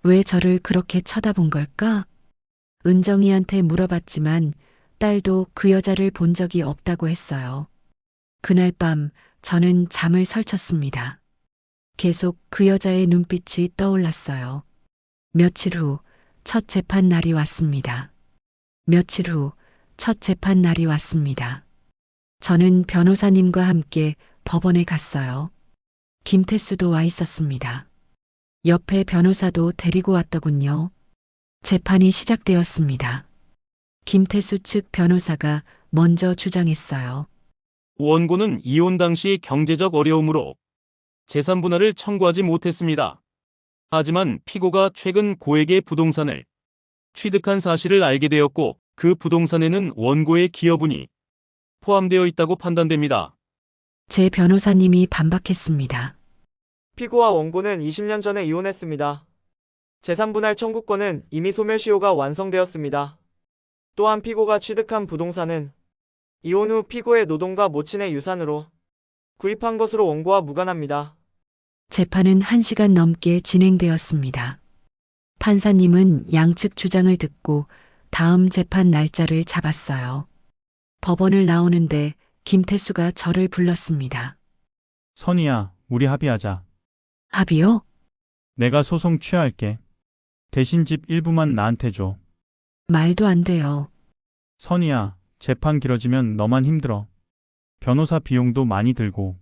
왜 저를 그렇게 쳐다본 걸까? 은정이한테 물어봤지만 딸도 그 여자를 본 적이 없다고 했어요. 그날 밤 저는 잠을 설쳤습니다. 계속 그 여자의 눈빛이 떠올랐어요. 며칠 후 첫 재판 날이 왔습니다. 며칠 후 첫 재판 날이 왔습니다. 저는 변호사님과 함께 법원에 갔어요. 김태수도 와 있었습니다. 옆에 변호사도 데리고 왔더군요. 재판이 시작되었습니다. 김태수 측 변호사가 먼저 주장했어요. 원고는 이혼 당시 경제적 어려움으로 재산 분할을 청구하지 못했습니다. 하지만 피고가 최근 고액의 부동산을 취득한 사실을 알게 되었고 그 부동산에는 원고의 기여분이 포함되어 있다고 판단됩니다. 제 변호사님이 반박했습니다. 피고와 원고는 20년 전에 이혼했습니다. 재산분할 청구권은 이미 소멸시효가 완성되었습니다. 또한 피고가 취득한 부동산은 이혼 후 피고의 노동과 모친의 유산으로 구입한 것으로 원고와 무관합니다. 재판은 1시간 넘게 진행되었습니다. 판사님은 양측 주장을 듣고 다음 재판 날짜를 잡았어요. 법원을 나오는데 김태수가 저를 불렀습니다. 선희야, 우리 합의하자. 합의요? 내가 소송 취하할게. 대신 집 일부만 나한테 줘. 말도 안 돼요. 선희야, 재판 길어지면 너만 힘들어. 변호사 비용도 많이 들고.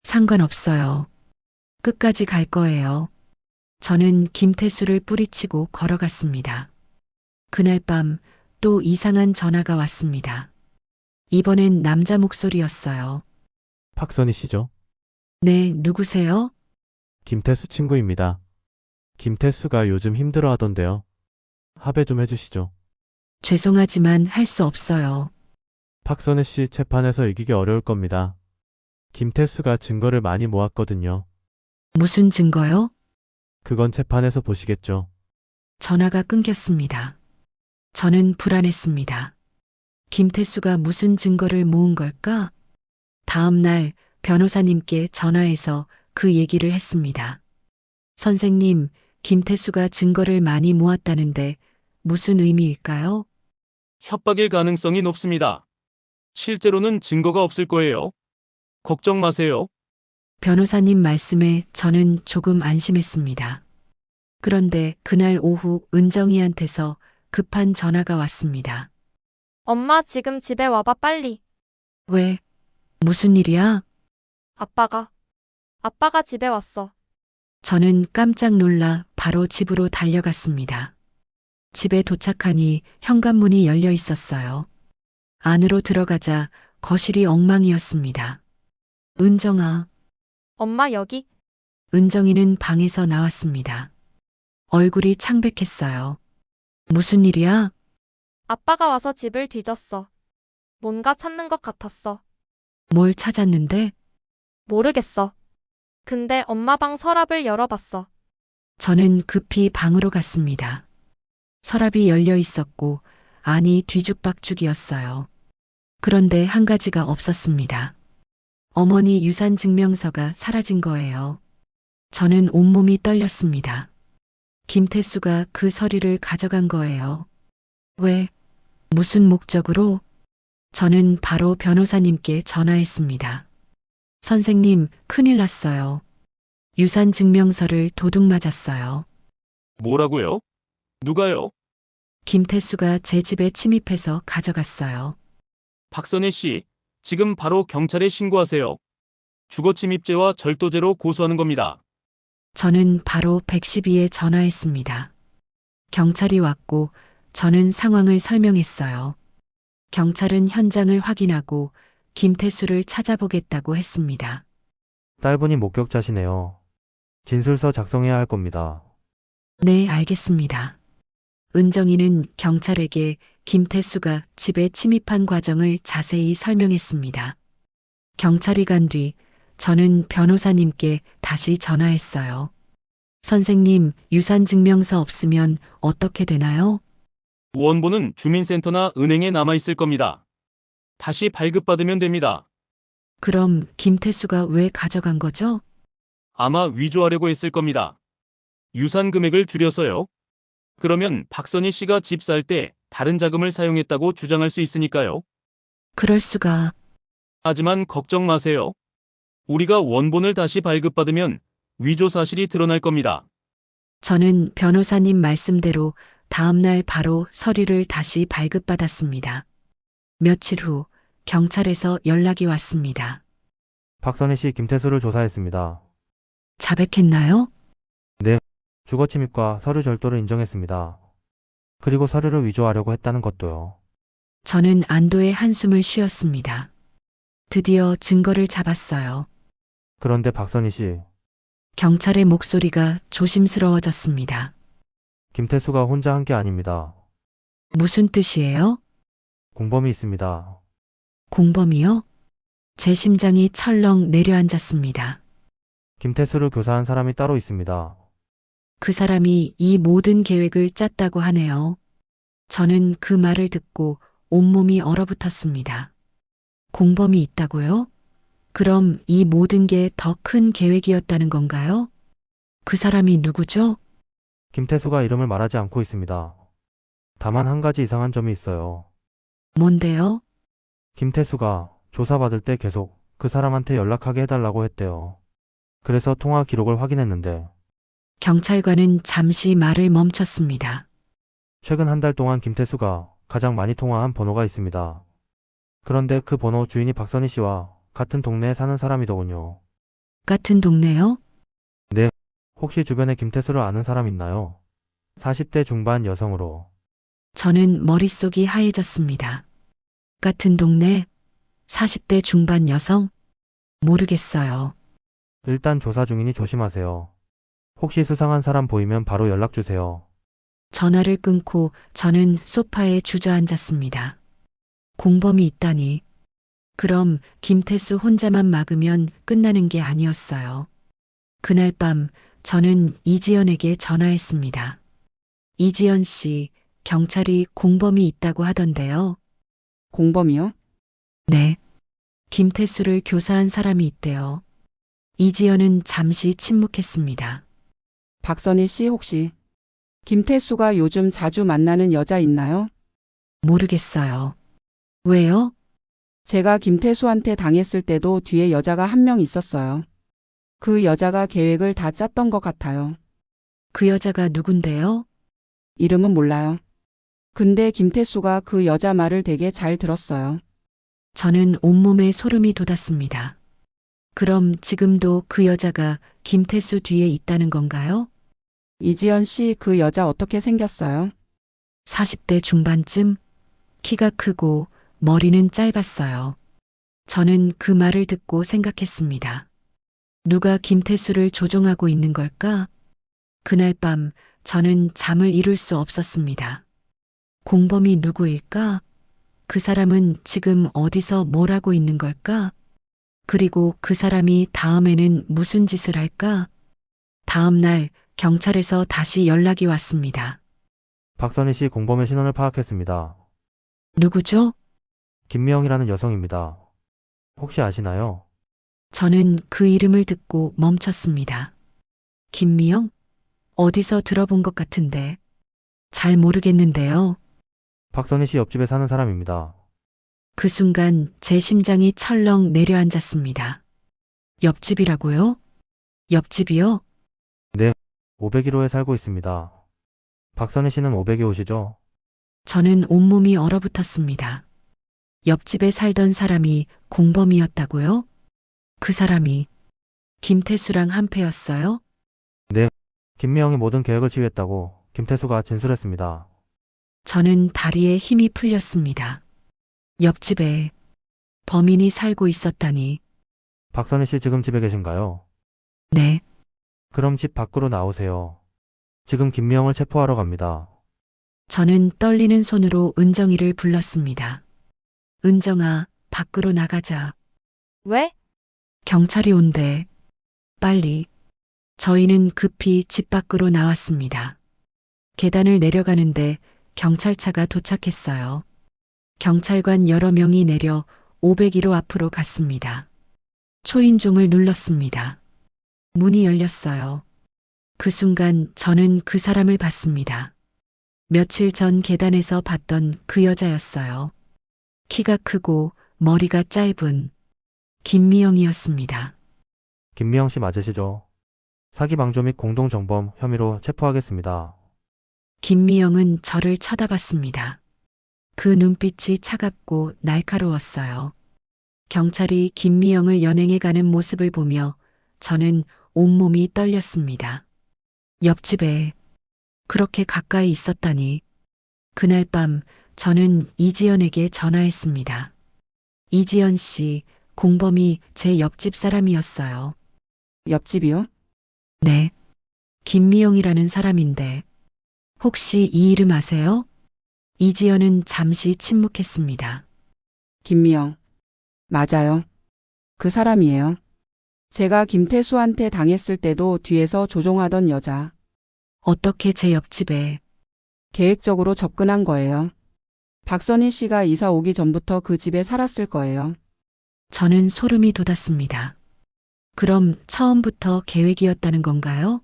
상관없어요. 끝까지 갈 거예요. 저는 김태수를 뿌리치고 걸어갔습니다. 그날 밤 또 이상한 전화가 왔습니다. 이번엔 남자 목소리였어요. 박선희 씨죠? 네, 누구세요? 김태수 친구입니다. 김태수가 요즘 힘들어 하던데요. 합의 좀 해주시죠. 죄송하지만 할 수 없어요. 박선희 씨 재판에서 이기기 어려울 겁니다. 김태수가 증거를 많이 모았거든요. 무슨 증거요? 그건 재판에서 보시겠죠. 전화가 끊겼습니다. 저는 불안했습니다. 김태수가 무슨 증거를 모은 걸까? 다음 날 변호사님께 전화해서 그 얘기를 했습니다. 선생님, 김태수가 증거를 많이 모았다는데 무슨 의미일까요? 협박일 가능성이 높습니다. 실제로는 증거가 없을 거예요. 걱정 마세요. 변호사님 말씀에 저는 조금 안심했습니다. 그런데 그날 오후 은정이한테서 급한 전화가 왔습니다. 엄마 지금 집에 와봐 빨리. 왜? 무슨 일이야? 아빠가 집에 왔어. 저는 깜짝 놀라 바로 집으로 달려갔습니다. 집에 도착하니 현관문이 열려 있었어요. 안으로 들어가자 거실이 엉망이었습니다. 은정아. 엄마 여기. 은정이는 방에서 나왔습니다. 얼굴이 창백했어요. 무슨 일이야? 아빠가 와서 집을 뒤졌어. 뭔가 찾는 것 같았어. 뭘 찾았는데? 모르겠어. 근데 엄마 방 서랍을 열어봤어. 저는 급히 방으로 갔습니다. 서랍이 열려 있었고 안이 뒤죽박죽이었어요. 그런데 한 가지가 없었습니다. 어머니 유산 증명서가 사라진 거예요. 저는 온몸이 떨렸습니다. 김태수가 그 서류를 가져간 거예요. 왜? 무슨 목적으로? 저는 바로 변호사님께 전화했습니다. 선생님, 큰일 났어요. 유산 증명서를 도둑 맞았어요. 뭐라고요? 누가요? 김태수가 제 집에 침입해서 가져갔어요. 박선혜 씨, 지금 바로 경찰에 신고하세요. 주거침입죄와 절도죄로 고소하는 겁니다. 저는 바로 112에 전화했습니다. 경찰이 왔고 저는 상황을 설명했어요. 경찰은 현장을 확인하고 김태수를 찾아보겠다고 했습니다. 딸분이 목격자시네요. 진술서 작성해야 할 겁니다. 네, 알겠습니다. 은정이는 경찰에게 김태수가 집에 침입한 과정을 자세히 설명했습니다. 경찰이 간 뒤 저는 변호사님께 다시 전화했어요. 선생님, 유산증명서 없으면 어떻게 되나요? 원본은 주민센터나 은행에 남아있을 겁니다. 다시 발급받으면 됩니다. 그럼 김태수가 왜 가져간 거죠? 아마 위조하려고 했을 겁니다. 유산 금액을 줄여서요. 그러면 박선희 씨가 집 살 때 다른 자금을 사용했다고 주장할 수 있으니까요. 그럴 수가. 하지만 걱정 마세요. 우리가 원본을 다시 발급받으면 위조 사실이 드러날 겁니다. 저는 변호사님 말씀대로 다음날 바로 서류를 다시 발급받았습니다. 며칠 후 경찰에서 연락이 왔습니다. 박선희 씨 김태수를 조사했습니다. 자백했나요? 주거침입과 서류 절도를 인정했습니다. 그리고 서류를 위조하려고 했다는 것도요. 저는 안도의 한숨을 쉬었습니다. 드디어 증거를 잡았어요. 그런데 박선희 씨, 경찰의 목소리가 조심스러워졌습니다. 김태수가 혼자 한 게 아닙니다. 무슨 뜻이에요? 공범이 있습니다. 공범이요? 제 심장이 철렁 내려앉았습니다. 김태수를 교사한 사람이 따로 있습니다. 그 사람이 이 모든 계획을 짰다고 하네요. 저는 그 말을 듣고 온몸이 얼어붙었습니다. 공범이 있다고요? 그럼 이 모든 게 더 큰 계획이었다는 건가요? 그 사람이 누구죠? 김태수가 이름을 말하지 않고 있습니다. 다만 한 가지 이상한 점이 있어요. 뭔데요? 김태수가 조사받을 때 계속 그 사람한테 연락하게 해달라고 했대요. 그래서 통화 기록을 확인했는데 경찰관은 잠시 말을 멈췄습니다. 최근 한 달 동안 김태수가 가장 많이 통화한 번호가 있습니다. 그런데 그 번호 주인이 박선희 씨와 같은 동네에 사는 사람이더군요. 같은 동네요? 혹시 주변에 김태수를 아는 사람 있나요? 40대 중반 여성으로. 저는 머릿속이 하얘졌습니다. 같은 동네, 40대 중반 여성? 모르겠어요. 일단 조사 중이니 조심하세요. 혹시 수상한 사람 보이면 바로 연락주세요. 전화를 끊고 저는 소파에 주저앉았습니다. 공범이 있다니. 그럼 김태수 혼자만 막으면 끝나는 게 아니었어요. 그날 밤 저는 이지연에게 전화했습니다. 이지연 씨, 경찰이 공범이 있다고 하던데요. 공범이요? 네. 김태수를 교사한 사람이 있대요. 이지연은 잠시 침묵했습니다. 박선희 씨 혹시 김태수가 요즘 자주 만나는 여자 있나요? 모르겠어요. 왜요? 제가 김태수한테 당했을 때도 뒤에 여자가 한 명 있었어요. 그 여자가 계획을 다 짰던 것 같아요. 그 여자가 누군데요? 이름은 몰라요. 근데 김태수가 그 여자 말을 되게 잘 들었어요. 저는 온몸에 소름이 돋았습니다. 그럼 지금도 그 여자가 김태수 뒤에 있다는 건가요? 이지연 씨 그 여자 어떻게 생겼어요? 40대 중반쯤? 키가 크고 머리는 짧았어요. 저는 그 말을 듣고 생각했습니다. 누가 김태수를 조종하고 있는 걸까? 그날 밤 저는 잠을 이룰 수 없었습니다. 공범이 누구일까? 그 사람은 지금 어디서 뭘 하고 있는 걸까? 그리고 그 사람이 다음에는 무슨 짓을 할까? 다음 날 경찰에서 다시 연락이 왔습니다. 박선희 씨 공범의 신원을 파악했습니다. 누구죠? 김미영이라는 여성입니다. 혹시 아시나요? 저는 그 이름을 듣고 멈췄습니다. 김미영? 어디서 들어본 것 같은데. 잘 모르겠는데요. 박선희 씨 옆집에 사는 사람입니다. 그 순간 제 심장이 철렁 내려앉았습니다. 옆집이라고요? 옆집이요? 501호에 살고 있습니다. 박선희 씨는 502호시죠? 저는 온몸이 얼어붙었습니다. 옆집에 살던 사람이 공범이었다고요? 그 사람이 김태수랑 한패였어요? 김미영이 모든 계획을 지휘했다고 김태수가 진술했습니다. 저는 다리에 힘이 풀렸습니다. 옆집에 범인이 살고 있었다니. 박선희 씨 지금 집에 계신가요? 네, 그럼 집 밖으로 나오세요. 지금 김미영을 체포하러 갑니다. 저는 떨리는 손으로 은정이를 불렀습니다. 은정아, 밖으로 나가자. 왜? 경찰이 온대. 빨리. 저희는 급히 집 밖으로 나왔습니다. 계단을 내려가는데 경찰차가 도착했어요. 경찰관 여러 명이 내려 501호 앞으로 갔습니다. 초인종을 눌렀습니다. 문이 열렸어요. 그 순간 저는 그 사람을 봤습니다. 며칠 전 계단에서 봤던 그 여자였어요. 키가 크고 머리가 짧은 김미영이었습니다. 김미영 씨 맞으시죠? 사기 방조 및 공동정범 혐의로 체포하겠습니다. 김미영은 저를 쳐다봤습니다. 그 눈빛이 차갑고 날카로웠어요. 경찰이 김미영을 연행해 가는 모습을 보며 저는 온몸이 떨렸습니다. 옆집에 그렇게 가까이 있었다니. 그날 밤 저는 이지연에게 전화했습니다. 이지연 씨, 공범이 제 옆집 사람이었어요. 옆집이요? 네. 김미영이라는 사람인데 혹시 이 이름 아세요? 이지연은 잠시 침묵했습니다. 김미영. 맞아요. 그 사람이에요. 제가 김태수한테 당했을 때도 뒤에서 조종하던 여자. 어떻게 제 옆집에? 계획적으로 접근한 거예요. 박선희 씨가 이사 오기 전부터 그 집에 살았을 거예요. 저는 소름이 돋았습니다. 그럼 처음부터 계획이었다는 건가요?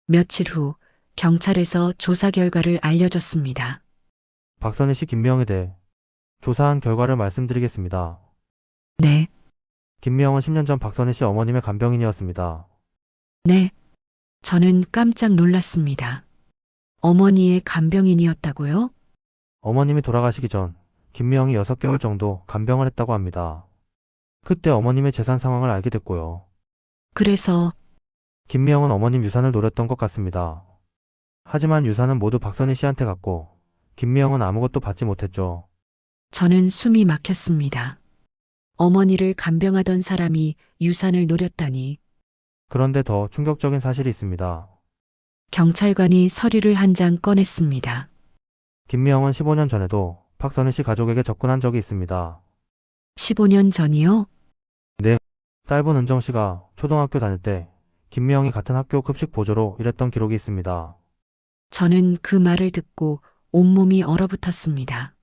며칠 후 경찰에서 조사 결과를 알려줬습니다. 박선희 씨 김미영에 대해 조사한 결과를 말씀드리겠습니다. 네, 김미영은 10년 전 박선희 씨 어머님의 간병인이었습니다. 네. 저는 깜짝 놀랐습니다. 어머니의 간병인이었다고요? 어머님이 돌아가시기 전 김미영이 6개월 정도 간병을 했다고 합니다. 그때 어머님의 재산 상황을 알게 됐고요. 그래서 김미영은 어머님 유산을 노렸던 것 같습니다. 하지만 유산은 모두 박선희 씨한테 갔고 김미영은 아무것도 받지 못했죠. 저는 숨이 막혔습니다. 어머니를 간병하던 사람이 유산을 노렸다니. 그런데 더 충격적인 사실이 있습니다. 경찰관이 서류를 한 장 꺼냈습니다. 김미영은 15년 전에도 박선희 씨 가족에게 접근한 적이 있습니다. 15년 전이요? 딸분 은정 씨가 초등학교 다닐 때 김미영이 같은 학교 급식 보조로 일했던 기록이 있습니다. 저는 그 말을 듣고 온몸이 얼어붙었습니다.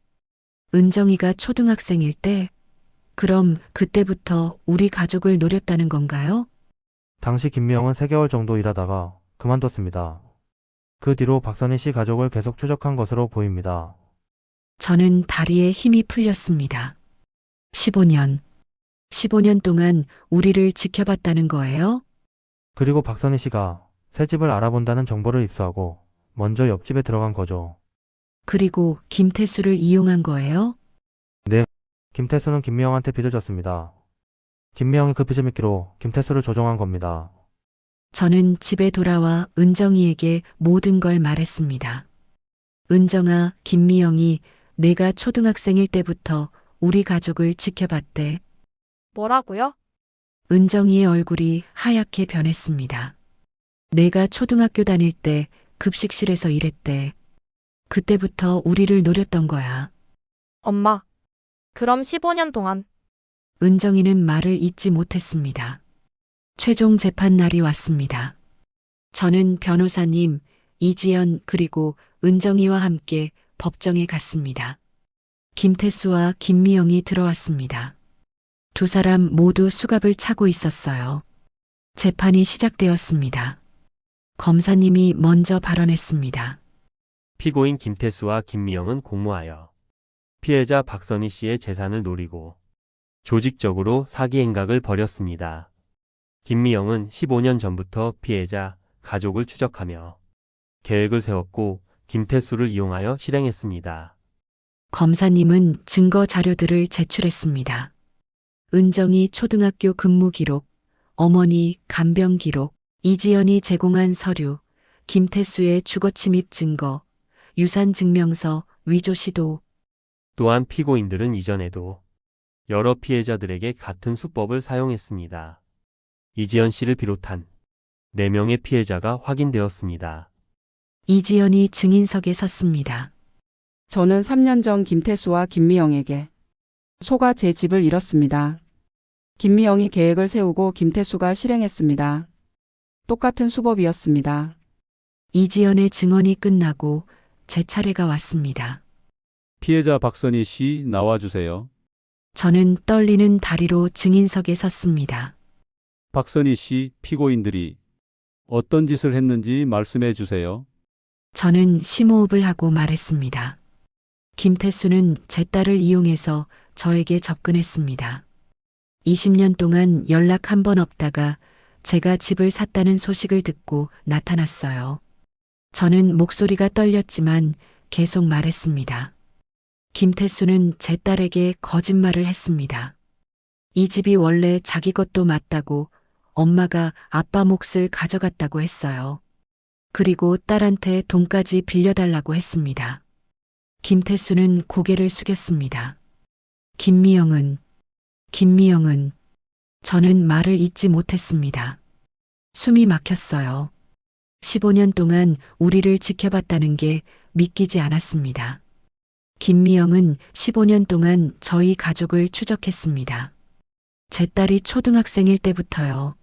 은정이가 초등학생일 때? 그럼 그때부터 우리 가족을 노렸다는 건가요? 당시 김미영은 3개월 정도 일하다가 그만뒀습니다. 그 뒤로 박선희 씨 가족을 계속 추적한 것으로 보입니다. 저는 다리에 힘이 풀렸습니다. 15년 동안 우리를 지켜봤다는 거예요? 그리고 박선희 씨가 새 집을 알아본다는 정보를 입수하고 먼저 옆집에 들어간 거죠. 그리고 김태수를 이용한 거예요? 김태수는 김미영한테 빚을 졌습니다. 김미영이 그 빚을 미끼로 김태수를 조종한 겁니다. 저는 집에 돌아와 은정이에게 모든 걸 말했습니다. 은정아, 김미영이 내가 초등학생일 때부터 우리 가족을 지켜봤대. 뭐라고요? 은정이의 얼굴이 하얗게 변했습니다. 내가 초등학교 다닐 때 급식실에서 일했대. 그때부터 우리를 노렸던 거야. 엄마. 그럼 15년 동안 은정이는 말을 잇지 못했습니다. 최종 재판 날이 왔습니다. 저는 변호사님, 이지연 그리고 은정이와 함께 법정에 갔습니다. 김태수와 김미영이 들어왔습니다. 두 사람 모두 수갑을 차고 있었어요. 재판이 시작되었습니다. 검사님이 먼저 발언했습니다. 피고인 김태수와 김미영은 공모하여 피해자 박선희 씨의 재산을 노리고 조직적으로 사기 행각을 벌였습니다. 김미영은 15년 전부터 피해자 가족을 추적하며 계획을 세웠고 김태수를 이용하여 실행했습니다. 검사님은 증거 자료들을 제출했습니다. 은정이 초등학교 근무 기록, 어머니 간병 기록, 이지연이 제공한 서류, 김태수의 주거 침입 증거, 유산 증명서, 위조 시도. 또한 피고인들은 이전에도 여러 피해자들에게 같은 수법을 사용했습니다. 이지연 씨를 비롯한 4명의 피해자가 확인되었습니다. 이지연이 증인석에 섰습니다. 저는 3년 전 김태수와 김미영에게 소가 제 집을 잃었습니다. 김미영이 계획을 세우고 김태수가 실행했습니다. 똑같은 수법이었습니다. 이지연의 증언이 끝나고 제 차례가 왔습니다. 피해자 박선희 씨 나와주세요. 저는 떨리는 다리로 증인석에 섰습니다. 박선희 씨, 피고인들이 어떤 짓을 했는지 말씀해 주세요. 저는 심호흡을 하고 말했습니다. 김태수는 제 딸을 이용해서 저에게 접근했습니다. 20년 동안 연락 한 번 없다가 제가 집을 샀다는 소식을 듣고 나타났어요. 저는 목소리가 떨렸지만 계속 말했습니다. 김태수는 제 딸에게 거짓말을 했습니다. 이 집이 원래 자기 것도 맞다고 엄마가 아빠 몫을 가져갔다고 했어요. 그리고 딸한테 돈까지 빌려달라고 했습니다. 김태수는 고개를 숙였습니다. 김미영은 저는 말을 잇지 못했습니다. 숨이 막혔어요. 15년 동안 우리를 지켜봤다는 게 믿기지 않았습니다. 김미영은 15년 동안 저희 가족을 추적했습니다. 제 딸이 초등학생일 때부터요.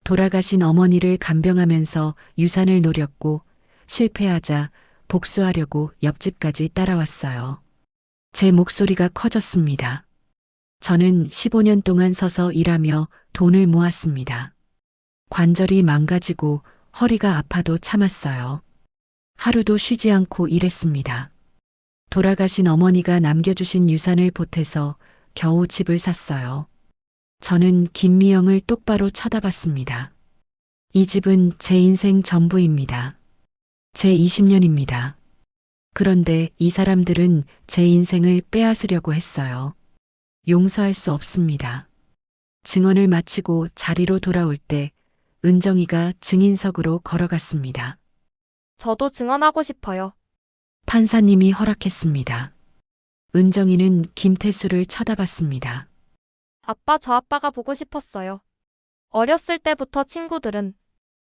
돌아가신 어머니를 간병하면서 유산을 노렸고 실패하자 복수하려고 옆집까지 따라왔어요. 제 목소리가 커졌습니다. 저는 15년 동안 서서 일하며 돈을 모았습니다. 관절이 망가지고 허리가 아파도 참았어요. 하루도 쉬지 않고 일했습니다. 돌아가신 어머니가 남겨주신 유산을 보태서 겨우 집을 샀어요. 저는 김미영을 똑바로 쳐다봤습니다. 이 집은 제 인생 전부입니다. 제 20년입니다. 그런데 이 사람들은 제 인생을 빼앗으려고 했어요. 용서할 수 없습니다. 증언을 마치고 자리로 돌아올 때 은정이가 증인석으로 걸어갔습니다. 저도 증언하고 싶어요. 판사님이 허락했습니다. 은정이는 김태수를 쳐다봤습니다. 아빠, 저 아빠가 보고 싶었어요. 어렸을 때부터 친구들은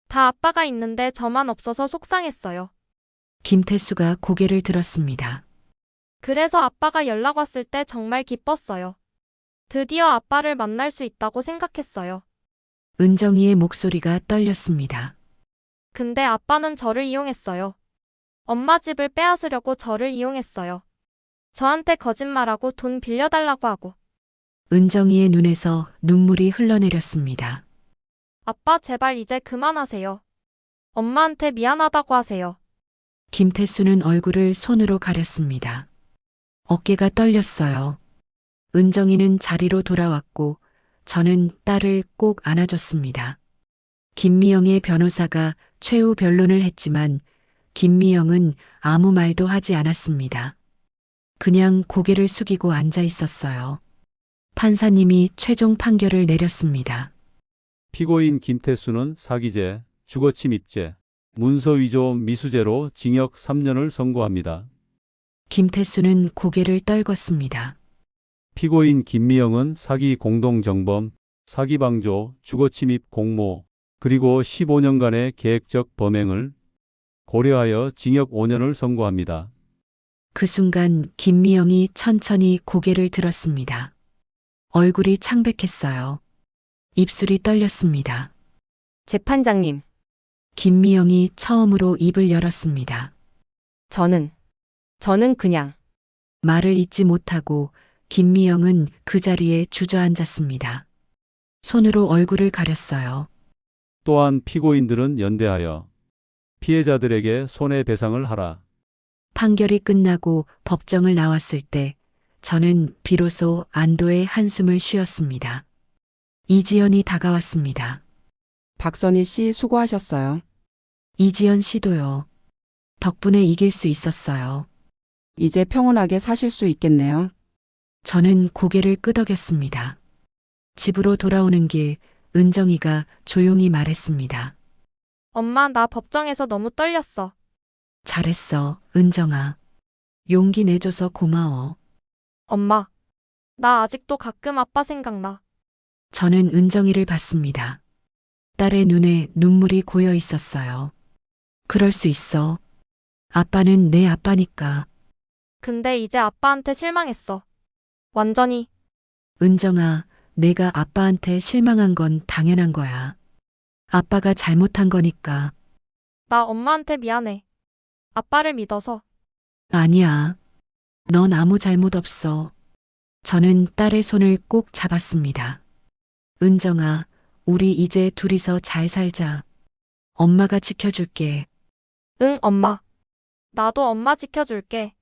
다 아빠가 있는데 저만 없어서 속상했어요. 김태수가 고개를 들었습니다. 그래서 아빠가 연락 왔을 때 정말 기뻤어요. 드디어 아빠를 만날 수 있다고 생각했어요. 은정이의 목소리가 떨렸습니다. 근데 아빠는 저를 이용했어요. 엄마 집을 빼앗으려고 저를 이용했어요. 저한테 거짓말하고 돈 빌려달라고 하고. 은정이의 눈에서 눈물이 흘러내렸습니다. 아빠, 제발 이제 그만하세요. 엄마한테 미안하다고 하세요. 김태수는 얼굴을 손으로 가렸습니다. 어깨가 떨렸어요. 은정이는 자리로 돌아왔고 저는 딸을 꼭 안아줬습니다. 김미영의 변호사가 최후 변론을 했지만 김미영은 아무 말도 하지 않았습니다. 그냥 고개를 숙이고 앉아 있었어요. 판사님이 최종 판결을 내렸습니다. 피고인 김태수는 사기죄, 주거침입죄, 문서위조 미수죄로 징역 3년을 선고합니다. 김태수는 고개를 떨궜습니다. 피고인 김미영은 사기 공동정범, 사기방조, 주거침입 공모, 그리고 15년간의 계획적 범행을 고려하여 징역 5년을 선고합니다. 그 순간 김미영이 천천히 고개를 들었습니다. 얼굴이 창백했어요. 입술이 떨렸습니다. 재판장님, 김미영이 처음으로 입을 열었습니다. 저는 그냥 말을 잇지 못하고 김미영은 그 자리에 주저앉았습니다. 손으로 얼굴을 가렸어요. 또한 피고인들은 연대하여 피해자들에게 손해배상을 하라. 판결이 끝나고 법정을 나왔을 때 저는 비로소 안도의 한숨을 쉬었습니다. 이지연이 다가왔습니다. 박선희 씨 수고하셨어요. 이지연 씨도요. 덕분에 이길 수 있었어요. 이제 평온하게 사실 수 있겠네요. 저는 고개를 끄덕였습니다. 집으로 돌아오는 길 은정이가 조용히 말했습니다. 엄마, 나 법정에서 너무 떨렸어. 잘했어, 은정아. 용기 내줘서 고마워. 엄마, 나 아직도 가끔 아빠 생각나. 저는 은정이를 봤습니다. 딸의 눈에 눈물이 고여 있었어요. 그럴 수 있어. 아빠는 내 아빠니까. 근데 이제 아빠한테 실망했어. 완전히. 은정아, 내가 아빠한테 실망한 건 당연한 거야. 아빠가 잘못한 거니까. 나 엄마한테 미안해. 아빠를 믿어서. 아니야. 넌 아무 잘못 없어. 저는 딸의 손을 꼭 잡았습니다. 은정아, 우리 이제 둘이서 잘 살자. 엄마가 지켜줄게. 응, 엄마. 나도 엄마 지켜줄게.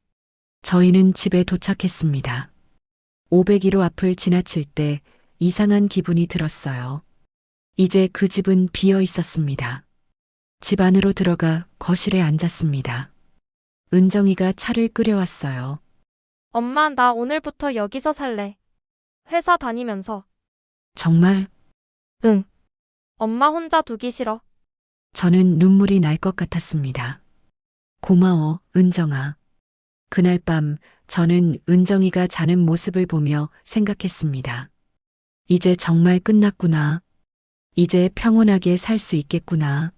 저희는 집에 도착했습니다. 501호 앞을 지나칠 때 이상한 기분이 들었어요. 이제 그 집은 비어 있었습니다. 집 안으로 들어가 거실에 앉았습니다. 은정이가 차를 끓여왔어요. 엄마, 나 오늘부터 여기서 살래. 회사 다니면서. 정말? 응. 엄마 혼자 두기 싫어. 저는 눈물이 날 것 같았습니다. 고마워, 은정아. 그날 밤 저는 은정이가 자는 모습을 보며 생각했습니다. 이제 정말 끝났구나. 이제 평온하게 살 수 있겠구나.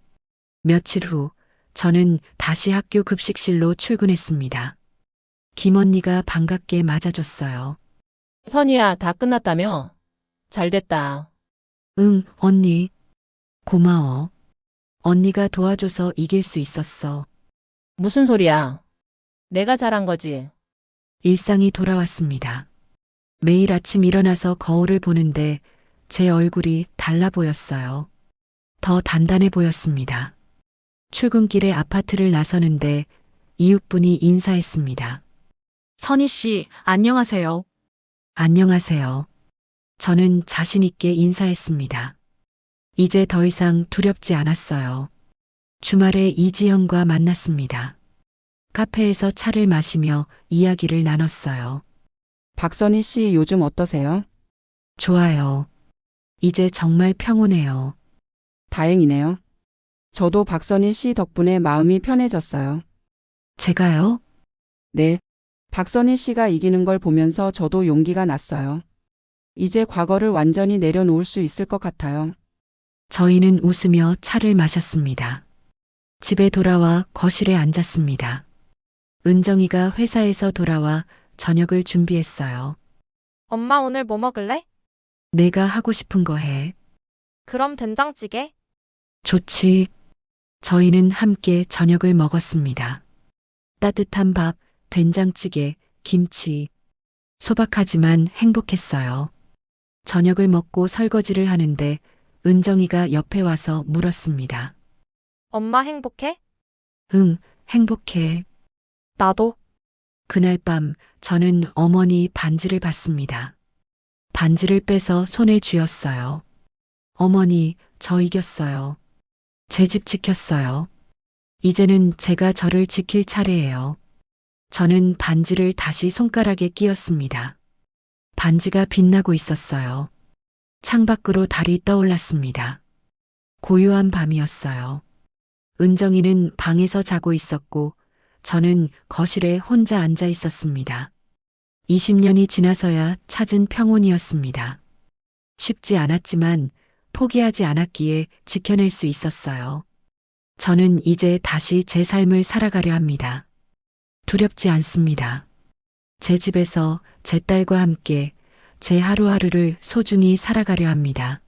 며칠 후 저는 다시 학교 급식실로 출근했습니다. 김언니가 반갑게 맞아줬어요. 선희야, 다 끝났다며? 잘 됐다. 응, 언니. 고마워. 언니가 도와줘서 이길 수 있었어. 무슨 소리야? 내가 잘한 거지. 일상이 돌아왔습니다. 매일 아침 일어나서 거울을 보는데 제 얼굴이 달라 보였어요. 더 단단해 보였습니다. 출근길에 아파트를 나서는데 이웃분이 인사했습니다. 선희 씨, 안녕하세요. 안녕하세요. 저는 자신 있게 인사했습니다. 이제 더 이상 두렵지 않았어요. 주말에 이지연과 만났습니다. 카페에서 차를 마시며 이야기를 나눴어요. 박선희 씨 요즘 어떠세요? 좋아요. 이제 정말 평온해요. 다행이네요. 저도 박선희 씨 덕분에 마음이 편해졌어요. 제가요? 네. 박선희 씨가 이기는 걸 보면서 저도 용기가 났어요. 이제 과거를 완전히 내려놓을 수 있을 것 같아요. 저희는 웃으며 차를 마셨습니다. 집에 돌아와 거실에 앉았습니다. 은정이가 회사에서 돌아와 저녁을 준비했어요. 엄마, 오늘 뭐 먹을래? 내가 하고 싶은 거 해. 그럼 된장찌개? 좋지. 저희는 함께 저녁을 먹었습니다. 따뜻한 밥, 된장찌개, 김치. 소박하지만 행복했어요. 저녁을 먹고 설거지를 하는데 은정이가 옆에 와서 물었습니다. 엄마 행복해? 응, 행복해. 나도. 그날 밤 저는 어머니 반지를 받습니다. 반지를 빼서 손에 쥐었어요. 어머니, 저 이겼어요. 제 집 지켰어요. 이제는 제가 저를 지킬 차례예요. 저는 반지를 다시 손가락에 끼웠습니다. 반지가 빛나고 있었어요. 창밖으로 달이 떠올랐습니다. 고요한 밤이었어요. 은정이는 방에서 자고 있었고 저는 거실에 혼자 앉아 있었습니다. 20년이 지나서야 찾은 평온이었습니다. 쉽지 않았지만 포기하지 않았기에 지켜낼 수 있었어요. 저는 이제 다시 제 삶을 살아가려 합니다. 두렵지 않습니다. 제 집에서 제 딸과 함께 제 하루하루를 소중히 살아가려 합니다.